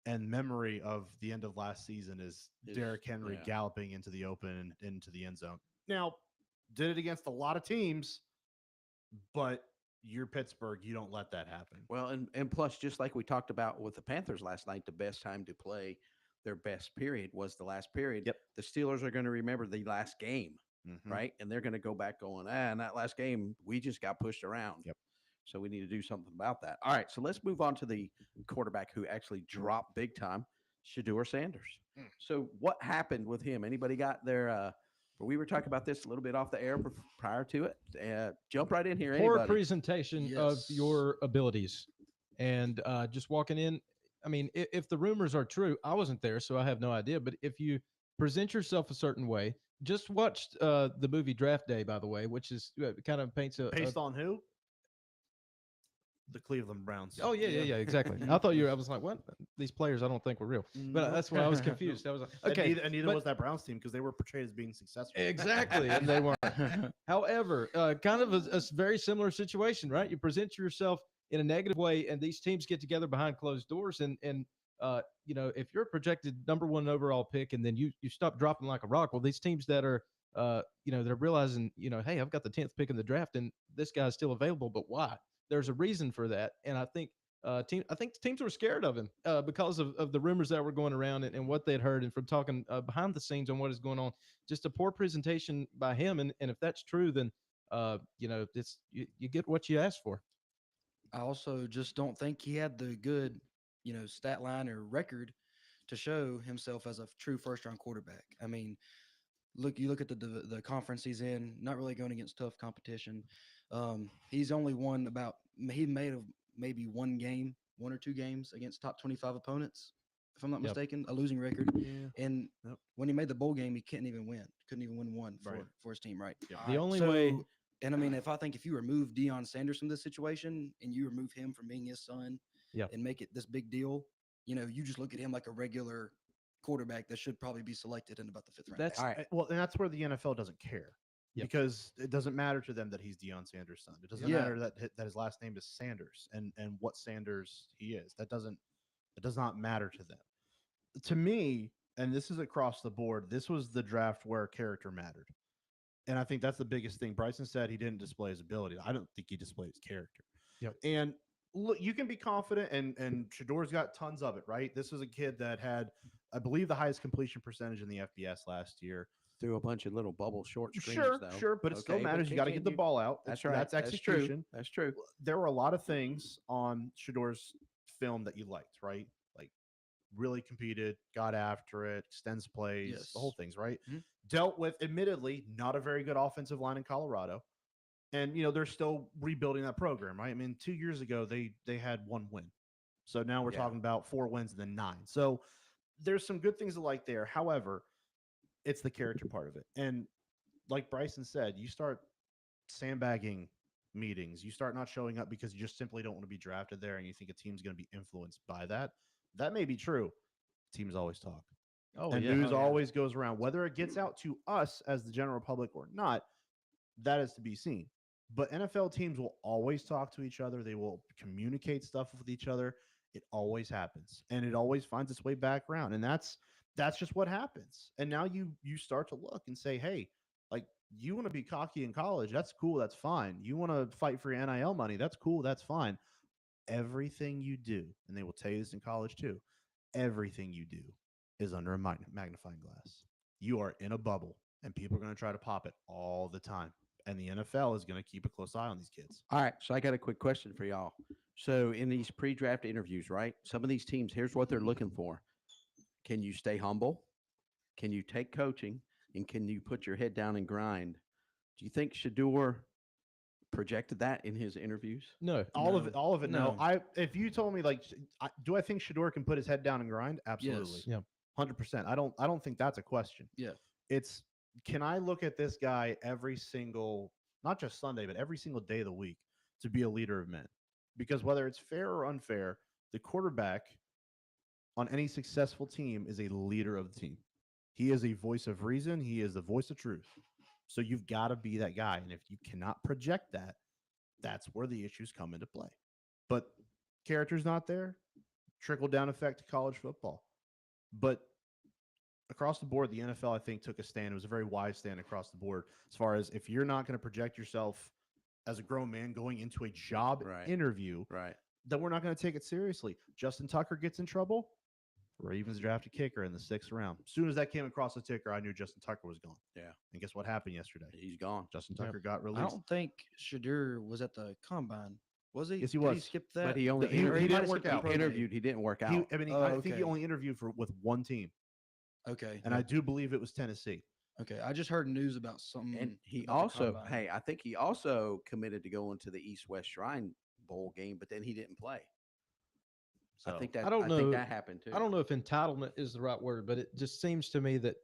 and memory of the end of last season is Derrick Henry galloping into the open and into the end zone. Now, did it against a lot of teams, but you're Pittsburgh. You don't let that happen. Well, and plus, just like we talked about with the Panthers last night, the best time to play their best period was the last period. Yep. The Steelers are going to remember the last game, Mm-hmm. right? And they're going to go back going, in that last game, we just got pushed around. Yep. So we need to do something about that. All right, so let's move on to the quarterback who actually dropped big time, Shedeur Sanders. So what happened with him? Anybody got their we were talking about this a little bit off the air prior to it. Jump right in here. Poor presentation of your abilities. And just walking in, I mean, if the rumors are true, I wasn't there, so I have no idea. But if you present yourself a certain way, just watched the movie Draft Day, by the way, which is kind of paints based on who? The Cleveland Browns. Oh, yeah, exactly. I was like, what? These players I don't think were real. But that's why I was confused. I was like, okay. And neither was that Browns team because they were portrayed as being successful. Exactly, and they weren't. However, kind of a very similar situation, right? You present yourself in a negative way, and these teams get together behind closed doors. And if you're a projected number 1 overall pick and then you stop dropping like a rock, well, these teams that are they're realizing, hey, I've got the 10th pick in the draft and this guy's still available, but why? There's a reason for that. And I think the teams were scared of him because of the rumors that were going around and what they'd heard, and from talking behind the scenes on what is going on. Just a poor presentation by him. And if that's true, then it's you get what you ask for. I also just don't think he had the good, stat line or record to show himself as a true first-round quarterback. I mean, you look at the conference he's in, not really going against tough competition. He's only won he made maybe one or two games against top 25 opponents, if I'm not mistaken, a losing record. Yeah. And when he made the bowl game, he couldn't even win one for his team, right? Yeah. The only way. And I mean, if you remove Deion Sanders from this situation and you remove him from being his son and make it this big deal, you just look at him like a regular quarterback that should probably be selected in about the 5th round. That's All right. Well, and that's where the NFL doesn't care. Yep. Because it doesn't matter to them that he's Deion Sanders' son. It doesn't matter that his last name is Sanders and what Sanders he is. It does not matter to them. To me, and this is across the board, this was the draft where character mattered. And I think that's the biggest thing. Bryson said he didn't display his ability. I don't think he displayed his character. Yep. And look, you can be confident, and Shador's got tons of it, right? This was a kid that had, I believe, the highest completion percentage in the FBS last year. Threw a bunch of little bubble short screens. Sure, but it still matters. You got to get the ball out. That's right. That's execution. That's true. There were a lot of things on Shador's film that you liked, right? Like really competed, got after it, extends plays, the whole things, right? Mm-hmm. Dealt with, admittedly, not a very good offensive line in Colorado. And, they're still rebuilding that program, right? I mean, 2 years ago, they had 1 win. So now we're talking about 4 wins and then 9. So there's some good things to like there. However, it's the character part of it. And like Bryson said, you start sandbagging meetings. You start not showing up because you just simply don't want to be drafted there and you think a team's going to be influenced by that. That may be true. Teams always talk. News always goes around. Whether it gets out to us as the general public or not, that is to be seen. But NFL teams will always talk to each other. They will communicate stuff with each other. It always happens. And it always finds its way back around. And that's just what happens. And now you start to look and say, hey, like, you want to be cocky in college, that's cool, that's fine. You want to fight for your NIL money, that's cool, that's fine. Everything you do, and they will tell you this in college too, everything you do is under a magnifying glass. You are in a bubble, and people are going to try to pop it all the time. And the NFL is going to keep a close eye on these kids. All right, so I got a quick question for y'all. So in these pre-draft interviews, right, some of these teams, here's what they're looking for. Can you stay humble? Can you take coaching? And can you put your head down and grind? Do you think Shador projected that in his interviews? No. All of it. No. If you told me, like, do I think Shador can put his head down and grind? Absolutely. Yes. Yeah. 100%. I don't think that's a question. Yeah. It's, can I look at this guy every single, not just Sunday, but every single day of the week to be a leader of men? Because whether it's fair or unfair, the quarterback on any successful team is a leader of the team. He is a voice of reason. He is the voice of truth. So you've got to be that guy. And if you cannot project that, that's where the issues come into play. But character's not there. Trickle down effect to college football. But across the board, the NFL, I think, took a stand. It was a very wise stand across the board as far as if you're not going to project yourself as a grown man going into a job interview, then we're not going to take it seriously. Justin Tucker gets in trouble. Ravens drafted kicker in the 6th round. As soon as that came across the ticker, I knew Justin Tucker was gone. Yeah. And guess what happened yesterday? He's gone. Justin Tucker got released. I don't think Shador was at the combine. Was he? Yes, he Did was. He skipped that. But he only He didn't work out. He interviewed. He didn't work out. I think he only interviewed with one team. Okay. And I do believe it was Tennessee. Okay. I just heard news about something. And he about the also, combine. I think he also committed to going to the East-West Shrine Bowl game, but then he didn't play. So I think that I think that happened too. I don't know if entitlement is the right word, but it just seems to me that,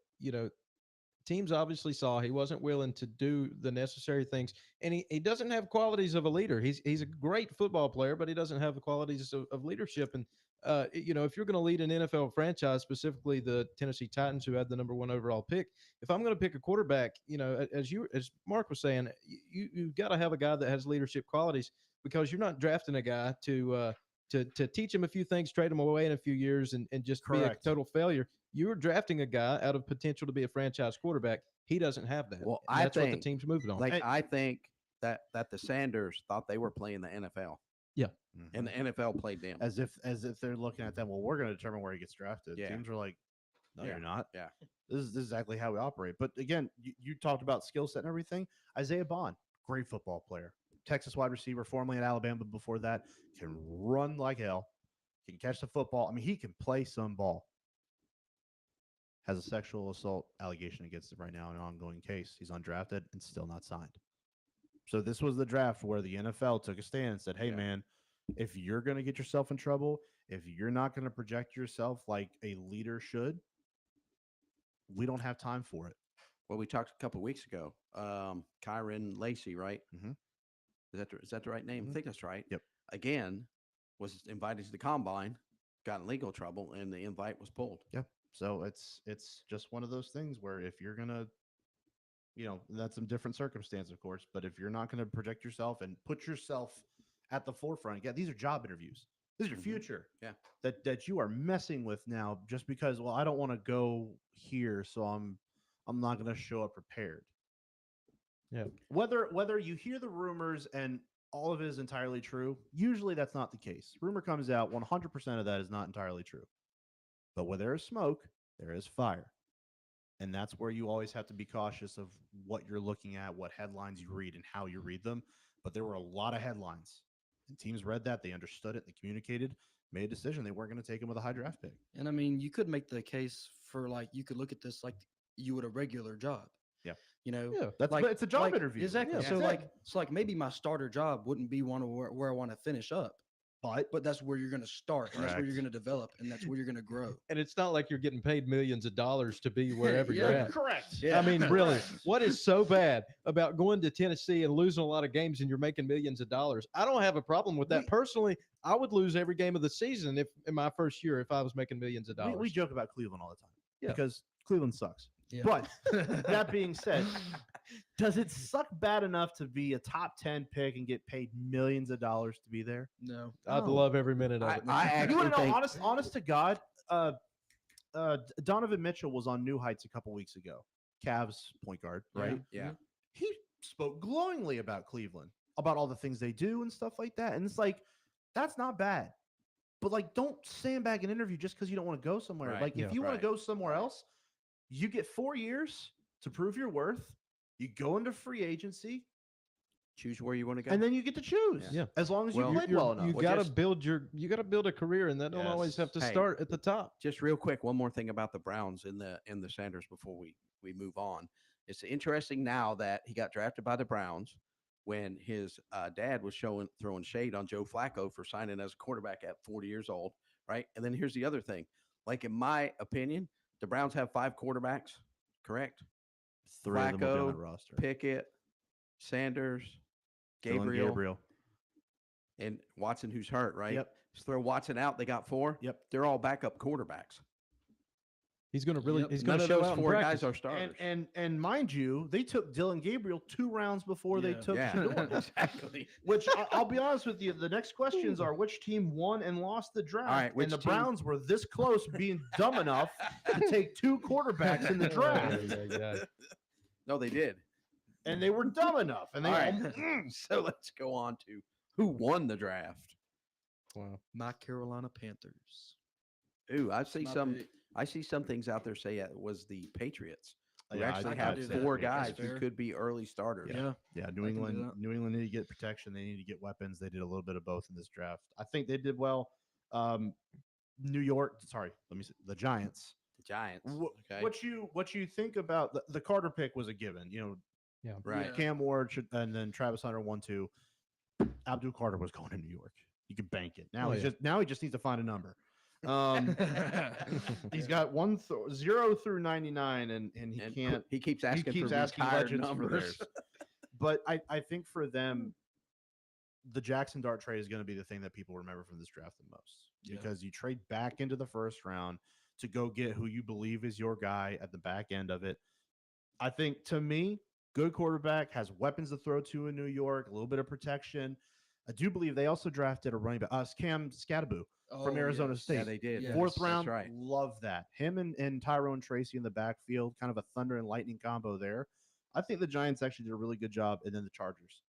teams obviously saw he wasn't willing to do the necessary things, and he doesn't have qualities of a leader. He's a great football player, but he doesn't have the qualities of leadership. And if you're going to lead an NFL franchise, specifically the Tennessee Titans, who had the #1 overall pick, if I'm going to pick a quarterback, as Mark was saying, you've got to have a guy that has leadership qualities, because you're not drafting a guy to to teach him a few things, trade him away in a few years, and just be a Correct. total failure. You were drafting a guy out of potential to be a franchise quarterback. He doesn't have that. Well, and I that's what the think, team's moving on. Like Hey. I think that the Sanders thought they were playing the NFL, and the NFL played them. as if they're looking at that. Well, we're going to determine where he gets drafted. Yeah. Teams are like, no, Yeah. you're not. Yeah. This is exactly how we operate. But again, you talked about skill set and everything. Isaiah Bond, great football player, Texas wide receiver, formerly at Alabama. Before that, can run like hell, can catch the football. I mean, he can play some ball. Has a sexual assault allegation against him right now in an ongoing case. He's undrafted and still not signed. So this was the draft where the NFL took a stand and said, hey, Yeah. man, if you're going to get yourself in trouble, if you're not going to project yourself like a leader should, we don't have time for it. Well, we talked a couple weeks ago. Kyron Lacey, right? Mhm. Is that the right name? I Mhm. think that's right. Yep. Again, was invited to the combine, got in legal trouble, and the invite was pulled. So it's just one of those things where if you're going to, that's some different circumstance, of course, but if you're not going to project yourself and put yourself at the forefront, these are job interviews. This is your Mhm. future. Yeah. That you are messing with now just because, well, I don't want to go here, so I'm not going to show up prepared. Yeah. Whether you hear the rumors and all of it is entirely true, usually that's not the case. Rumor comes out, 100% of that is not entirely true. But where there is smoke, there is fire. And that's where you always have to be cautious of what you're looking at, what headlines you read, and how you read them. But there were a lot of headlines. And teams read that, they understood it, they communicated, made a decision. They weren't going to take him with a high draft pick. And I mean, you could make the case for like you could look at this like you would a regular job. Yeah. You know, Yeah. That's like but it's a job like, interview. Exactly. Yeah, so that's like maybe my starter job wouldn't be one of where I want to finish up, but that's where you're going to start, and that's where you're Correct. going to develop, and that's where you're going to grow. And it's not like you're getting paid millions of dollars to be wherever you're Yeah. at. Correct. I mean, really, what is so bad about going to Tennessee and losing a lot of games and you're making millions of dollars? I don't have a problem with that. We- Personally, I would lose every game of the season if in my first year if I was making millions of dollars. We joke about Cleveland all the time Yeah. because Cleveland sucks. Yeah. But that being said, does it suck bad enough to be a top 10 pick and get paid millions of dollars to be there? No. I'd No. love every minute of I, it. I You actually want to know, think honest to God, Donovan Mitchell was on New Heights a couple weeks ago, Cavs point guard, right? yeah. He spoke glowingly about Cleveland, about all the things they do and stuff like that. And it's like, that's not bad. But like, don't sandbag an interview just because you don't want to go somewhere. Right. Like, if Yeah. you want Right. to go somewhere else, you get 4 years to prove your worth. You go into free agency, Choose where you want to go. and then you get to choose. Yeah. As long as Well, you played well enough. You Well, got to just- build a career, and that don't always have to Hey. start at the top. Just real quick, one more thing about the Browns and the Sanders before we move on. It's interesting now that he got drafted by the Browns when his dad was throwing shade on Joe Flacco for signing as a quarterback at 40 years old, right? And then here's the other thing. Like in my opinion, the Browns have 5 quarterbacks, correct? 3 of them will be on Flacco, that roster. Pickett, Sanders, Dylan Gabriel, and Watson, who's hurt, right? Yep. Just throw Watson out. They got 4. Yep. They're all backup quarterbacks. He's going to really. Yep. He's None going to of show those out in 4 practice. guys are starters. And mind you, they took Dylan Gabriel 2 rounds before they Yeah. took Yeah, Shador. exactly. Which I'll be honest with you, the next questions are which team won and lost the draft. right, which and the team- Browns were this close being dumb enough to take 2 quarterbacks in the draft. Yeah. No, they did. And they were dumb enough. And they All right. So let's go on to who won the draft. Wow. My Carolina Panthers. Ooh, I see My some. pick. I see some things out there say it was the Patriots. Who Yeah, actually I have do that. 4 That's guys who fair. could be early starters. Yeah. Yeah, I can do that. New England need to get protection. They need to get weapons. They did a little bit of both in this draft. I think they did well. New York, sorry, let me say the Giants. The Giants. Okay. What you think about the Carter pick was a given. Right. Yeah. Cam Ward and then Travis Hunter 1-2. Abdul Carter was going to New York. You could bank it. Now Oh, he just needs to find a number. He's got 0 through 99, and he And can't. He keeps asking he keeps for asking retired legends for numbers. theirs. But I think for them, the Jackson Dart trade is going to be the thing that people remember from this draft the most, Yeah. because you trade back into the first round to go get who you believe is your guy at the back end of it. I think, to me, good quarterback, has weapons to throw to in New York, a little bit of protection. I do believe they also drafted a running back, Cam Scattaboo from Oh, Arizona yes. State. Yeah, they did. Yes. Fourth That's round, right. love that. Him and Tyrone Tracy in the backfield, kind of a thunder and lightning combo there. I think the Giants actually did a really good job, and then the Chargers.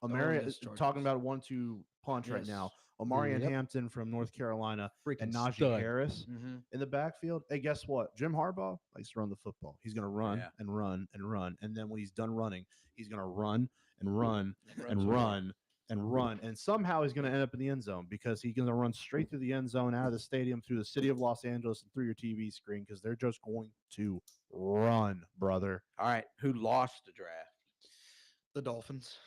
Omari yes, talking Chargers. about a 1-2 punch right Yes. now. Omari and Yep. Hampton from North Carolina Freaking and Najee stud. Harris Mm-hmm. in the backfield. Hey, guess what? Jim Harbaugh likes to run the football. He's going to run Yeah. and run and run, and then when he's done running, he's going to run and run and some more. run and run, and somehow he's going to end up in the end zone because he's going to run straight through the end zone, out of the stadium, through the city of Los Angeles, and through your TV screen because they're just going to run, brother. All right. Who lost the draft? The Dolphins.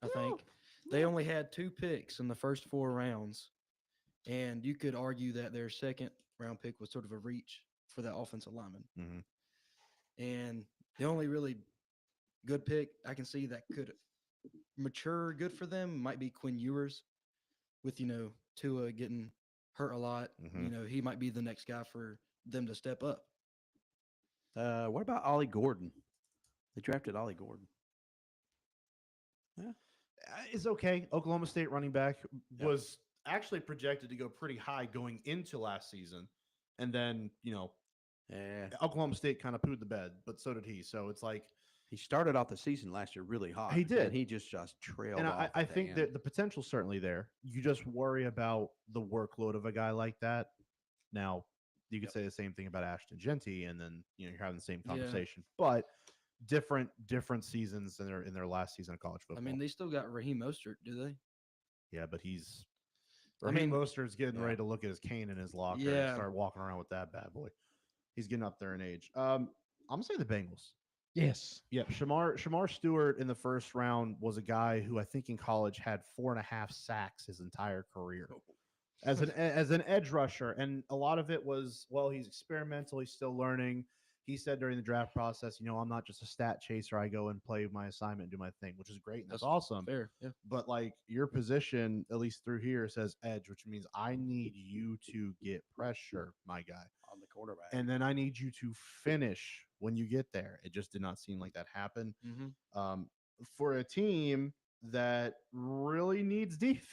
I think they only had 2 picks in the first 4 rounds, and you could argue that their second round pick was sort of a reach for that offensive lineman. Mhm. And the only really good pick I can see that could mature good for them might be Quinn Ewers, with Tua getting hurt a lot. Mhm. He might be the next guy for them to step up. What about Ollie Gordon? They drafted Ollie Gordon. Is okay. Oklahoma State running back Yep. was actually projected to go pretty high going into last season. And then, Yeah. Oklahoma State kind of pooed the bed, but so did he. So it's like, He started off the season last year really hot. He did. And he just trailed and off. I at the think end. that the potential's certainly there. You just worry about the workload of a guy like that. Now, you could Yep. say the same thing about Ashton Genty, and then you're having the same Yeah. conversation. But different seasons in their last season of college football. I mean, they still got Raheem Mostert, do they? Yeah, but he's I Raheem mean- Mostert's getting Yeah. ready to look at his cane in his locker and Yeah. start walking around with that bad boy. He's getting up there in age. I'm gonna say the Bengals. Yes. Yeah, Shamar Stewart in the first round was a guy who I think in college had 4.5 sacks his entire career as an edge rusher, and a lot of it was, well, he's experimental, he's still learning. He said during the draft process, I'm not just a stat chaser. I go and play my assignment and do my thing, which is great. And that's awesome. Fair, yeah. But like your position, at least through here, says edge, which means I need you to get pressure, my guy. on the quarterback. And then I need you to finish when you get there. It just did not seem like that happened. Mm-hmm. For a team that really needs defense,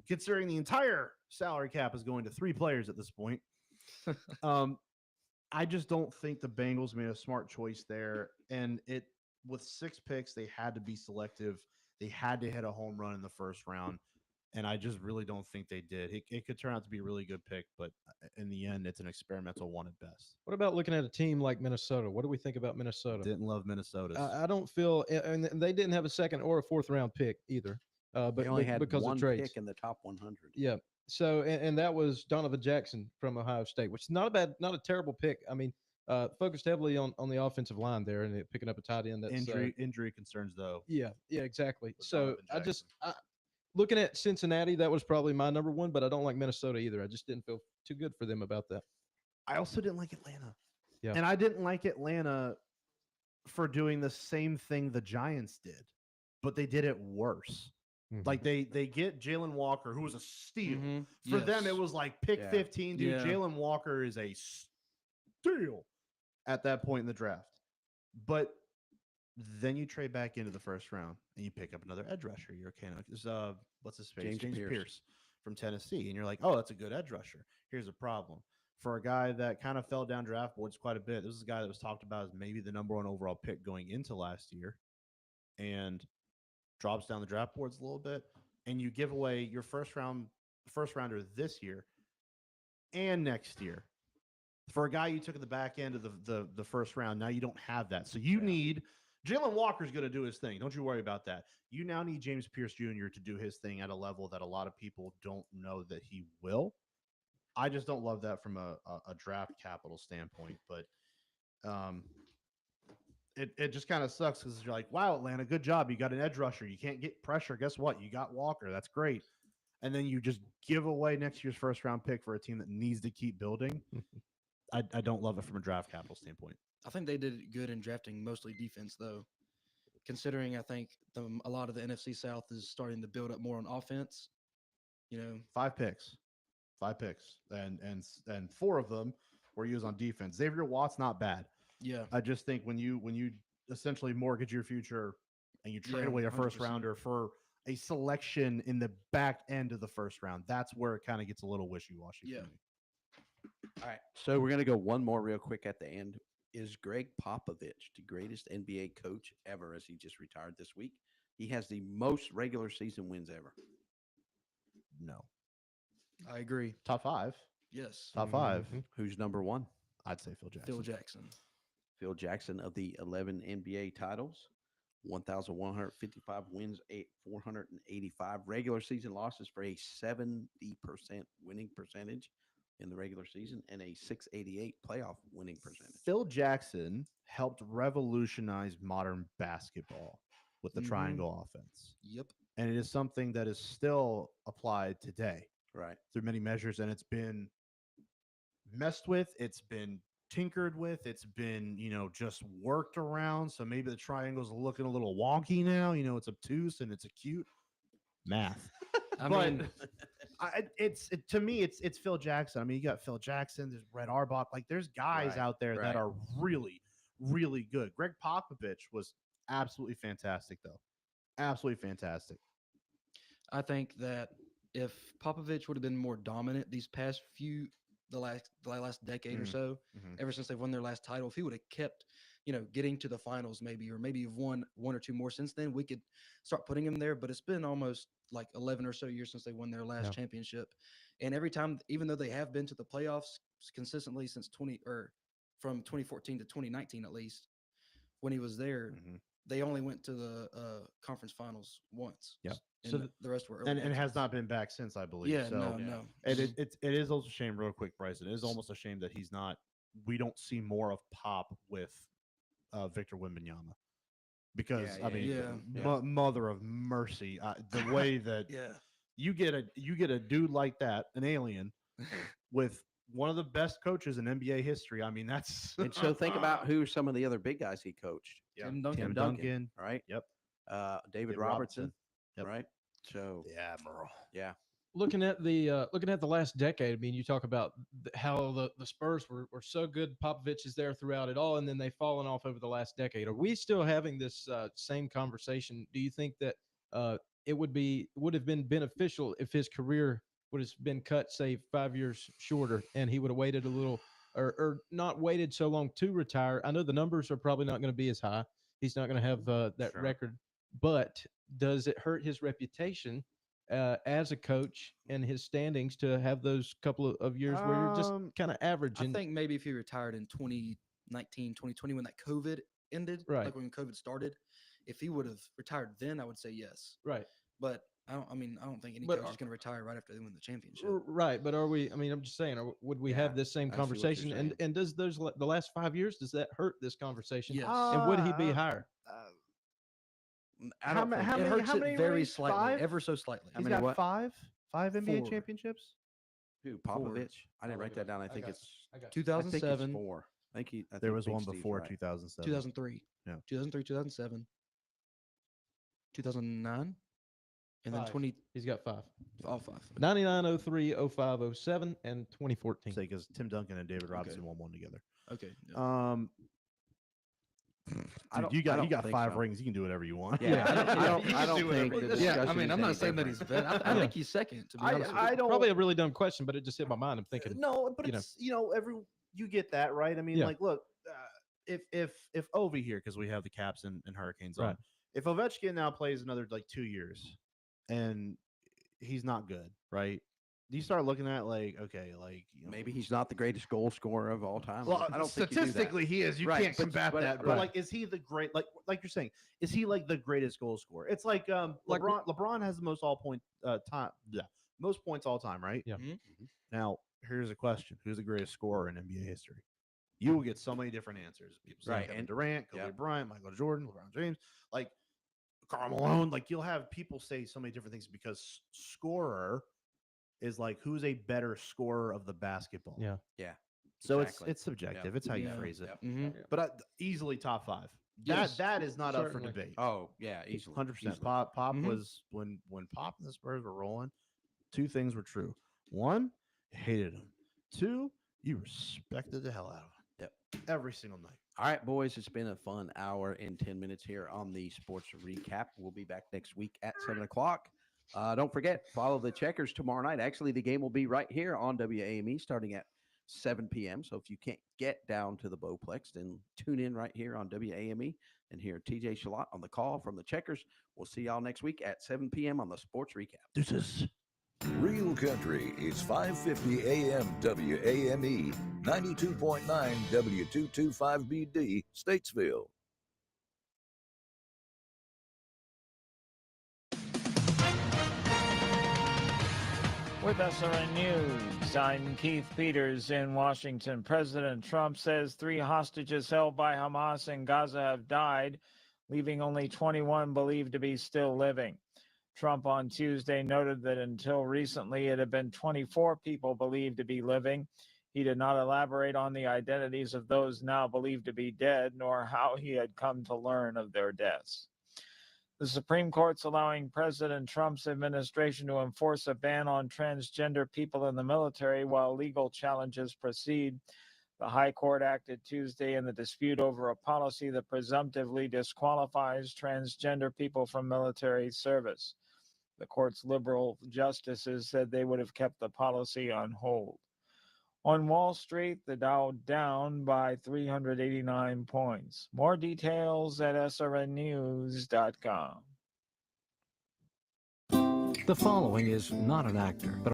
considering the entire salary cap is going to 3 players at this point. I just don't think the Bengals made a smart choice there. And with 6 picks, they had to be selective. They had to hit a home run in the first round. And I just really don't think they did. It could turn out to be a really good pick, but in the end, it's an experimental one at best. What about looking at a team like Minnesota? What do we think about Minnesota? Didn't love Minnesota. I don't feel, and they didn't have a second or a 4th round pick either. But They only had because one of trades. pick in the top 100. Yeah. So, and that was Donovan Jackson from Ohio State, which is not a terrible pick. I mean, focused heavily on the offensive line there and picking up a tight end. That's Injury concerns, though. Yeah, exactly. with So Donovan looking at Cincinnati, that was probably my number 1, but I don't like Minnesota either. I just didn't feel too good for them about that. I also didn't like Atlanta. Yeah. And I didn't like Atlanta for doing the same thing the Giants did, but they did it worse. Mhm. Like they get Jalen Walker, who was a steal. Mm-hmm. For them, it was like pick Yeah. 15, dude. Yeah. Jalen Walker is a steal at that point in the draft. But then you trade back into the first round and you pick up another edge rusher. You're okay. What's his face? James Pierce. Pierce. From Tennessee. And you're like, oh, that's a good edge rusher. Here's a problem. For a guy that kind of fell down draft boards quite a bit, this is a guy that was talked about as maybe the number 1 overall pick going into last year and drops down the draft boards a little bit. And you give away your first rounder this year and next year. For a guy you took at the back end of the first round, now you don't have that. So you need Jalen Walker's going to do his thing. Don't you worry about that. You now need James Pierce Jr. to do his thing at a level that a lot of people don't know that he will. I just don't love that from a draft capital standpoint, but it just kind of sucks because you're like, wow, Atlanta, good job. You got an edge rusher. You can't get pressure. Guess what? You got Walker. That's great. And then you just give away next year's first round pick for a team that needs to keep building. I don't love it from a draft capital standpoint. I think they did good in drafting mostly defense, though, considering I think a lot of the NFC South is starting to build up more on offense. 5 picks, and 4 of them were used on defense. Xavier Watt's not bad. Yeah. I just think when you essentially mortgage your future and you trade Yeah, away a first 100%. rounder for a selection in the back end of the first round. That's where it kind of gets a little wishy-washy Yeah. for me. All right. So we're going to go one more real quick at the end. Is Greg Popovich the greatest NBA coach ever as he just retired this week? He has the most regular season wins ever. No. I agree. Top 5. Yes. Top 5. Who's number 1? I'd say Phil Jackson. Phil Jackson. Phil Jackson of the 11 NBA titles, 1,155 wins, 485 regular season losses for a 70% winning percentage in the regular season and a 688 playoff winning percentage. Phil Jackson helped revolutionize modern basketball with the triangle offense. Yep. And it is something that is still applied today Right. through many measures. And it's been messed with. It's been tinkered with. It's been, just worked around. So maybe the triangle's looking a little wonky now. It's obtuse and it's acute. Math. I But mean, to me, it's Phil Jackson. I mean, you got Phil Jackson, there's Red Auerbach. Like, there's guys Right, out there right. that are really, really good. Greg Popovich was absolutely fantastic, though. Absolutely fantastic. I think that if Popovich would have been more dominant these past the last decade or so, ever since they've won their last title, if he would have kept, getting to the finals maybe, or maybe you've won one or two more since then, we could start putting him there. But it's been almost like 11 or so years since they won their last championship. And every time, even though they have been to the playoffs consistently since from 2014 to 2019, at least when he was there, they only went to the conference finals once. Yeah. And So the rest were early and has exits. not been back since, I believe. Yeah, So, no. And it is also a shame, real quick, Bryson. It is almost a shame that we don't see more of Pop with Victor Wembanyama. Because, mother of mercy, the way that you get a dude like that, an alien, with one of the best coaches in NBA history. I mean, that's And so think about who some of the other big guys he coached. Tim Duncan. Tim Duncan. Right? Yep. David David Robertson. Yep. Right? So, Yeah, Merle. yeah. Looking at the last decade, I mean, you talk about how the Spurs were so good. Popovich is there throughout it all, and then they've fallen off over the last decade. Are we still having this same conversation? Do you think that it would have been beneficial if his career would have been cut, say, 5 years shorter, and he would have waited a little, or not waited so long to retire? I know the numbers are probably not going to be as high. He's not going to have that record, but does it hurt his reputation as a coach and his standings to have those couple of years where you're just kind of average? I think maybe if he retired in 2019, 2020, when that COVID ended, Right. like when COVID started, if he would have retired then, I would say yes. Right. But I don't think any But coach is going to retire right after they win the championship. Right, but are we? I mean, I'm just saying, would we have this same I see what you're conversation? saying. And does the last 5 years, does that hurt this conversation? Yes. And would he be higher? I don't think how It many- hurts how it many very rings? slightly, 5? ever so slightly. How He's many got what? five NBA 4. championships. Who? Popovich? I didn't write that down. I think it's I think it's 2007, 4. I think There was Big one Steve's before right. 2007. 2003, Yeah. 2003, 2007, 2009, and then 5. 20, He's got 5. all 5. 99, 03, 05, 07, and 2014. Say because Tim Duncan and David Robinson won one together. Okay. Yeah. Dude, you got think 5 so. rings. You can do whatever you want. Yeah, I don't, You I can don't do think whatever the you want. discussion I mean, is I'm any not saying that he's different. bad. I think he's second. To be honest, with I you. don't Probably a really dumb question, but it just hit my mind. I'm thinking, No, but you know. it's you get that right. I mean, Yeah. like, look, if Ovi here, because we have the Caps and Hurricanes on, Right. if Ovechkin now plays another like 2 years and he's not good, right? You start looking at like, okay, like Maybe he's not the greatest goal scorer of all time. Well, I don't think you do that. statistically he is. You Right, can't but- combat but- that. But right. like, is he the great? Like you're saying, is he like the greatest goal scorer? It's like Like- LeBron. LeBron has the most most points all time, right? Yeah. Mhm. Now here's a question: who's the greatest scorer in NBA history? You will get so many different answers. People say Right, Kevin and- Durant, Kobe yeah. Bryant, Michael Jordan, LeBron James, like Karl Malone. Like you'll have people say so many different things because scorer is like who's a better scorer of the basketball. Yeah. Yeah. So exactly. it's subjective. It's how you Yeah. phrase it. Yep. Mhm. But easily top 5. Yes, that is not up for certainly. debate. Oh yeah, easily. 100%. easily. Pop Mhm. was when Pop and the Spurs were rolling. 2 things were true. 1, you hated him. 2, you respected the hell out of him. Yep. every single night. All right, boys, it's been a fun hour and 10 minutes here on the Sports Recap. We'll be back next week at 7 o'clock. Don't forget, follow the Checkers tomorrow night. Actually, the game will be right here on WAME starting at 7 p.m. So if you can't get down to the Bowplex, then tune in right here on WAME and hear TJ Shalott on the call from the Checkers. We'll see y'all next week at 7 p.m. on the Sports Recap. Deuces. Real Country is 550 AM WAME, 92.9 W225BD, Statesville. With SRN News, I'm Keith Peters in Washington. President Trump says 3 hostages held by Hamas in Gaza have died, leaving only 21 believed to be still living. Trump on Tuesday noted that until recently it had been 24 people believed to be living. He did not elaborate on the identities of those now believed to be dead, nor how he had come to learn of their deaths. The Supreme Court's allowing President Trump's administration to enforce a ban on transgender people in the military while legal challenges proceed. The High Court acted Tuesday in the dispute over a policy that presumptively disqualifies transgender people from military service. The court's liberal justices said they would have kept the policy on hold. On Wall Street, the Dow down by 389 points. More details at srnnews.com. The following is not an actor, but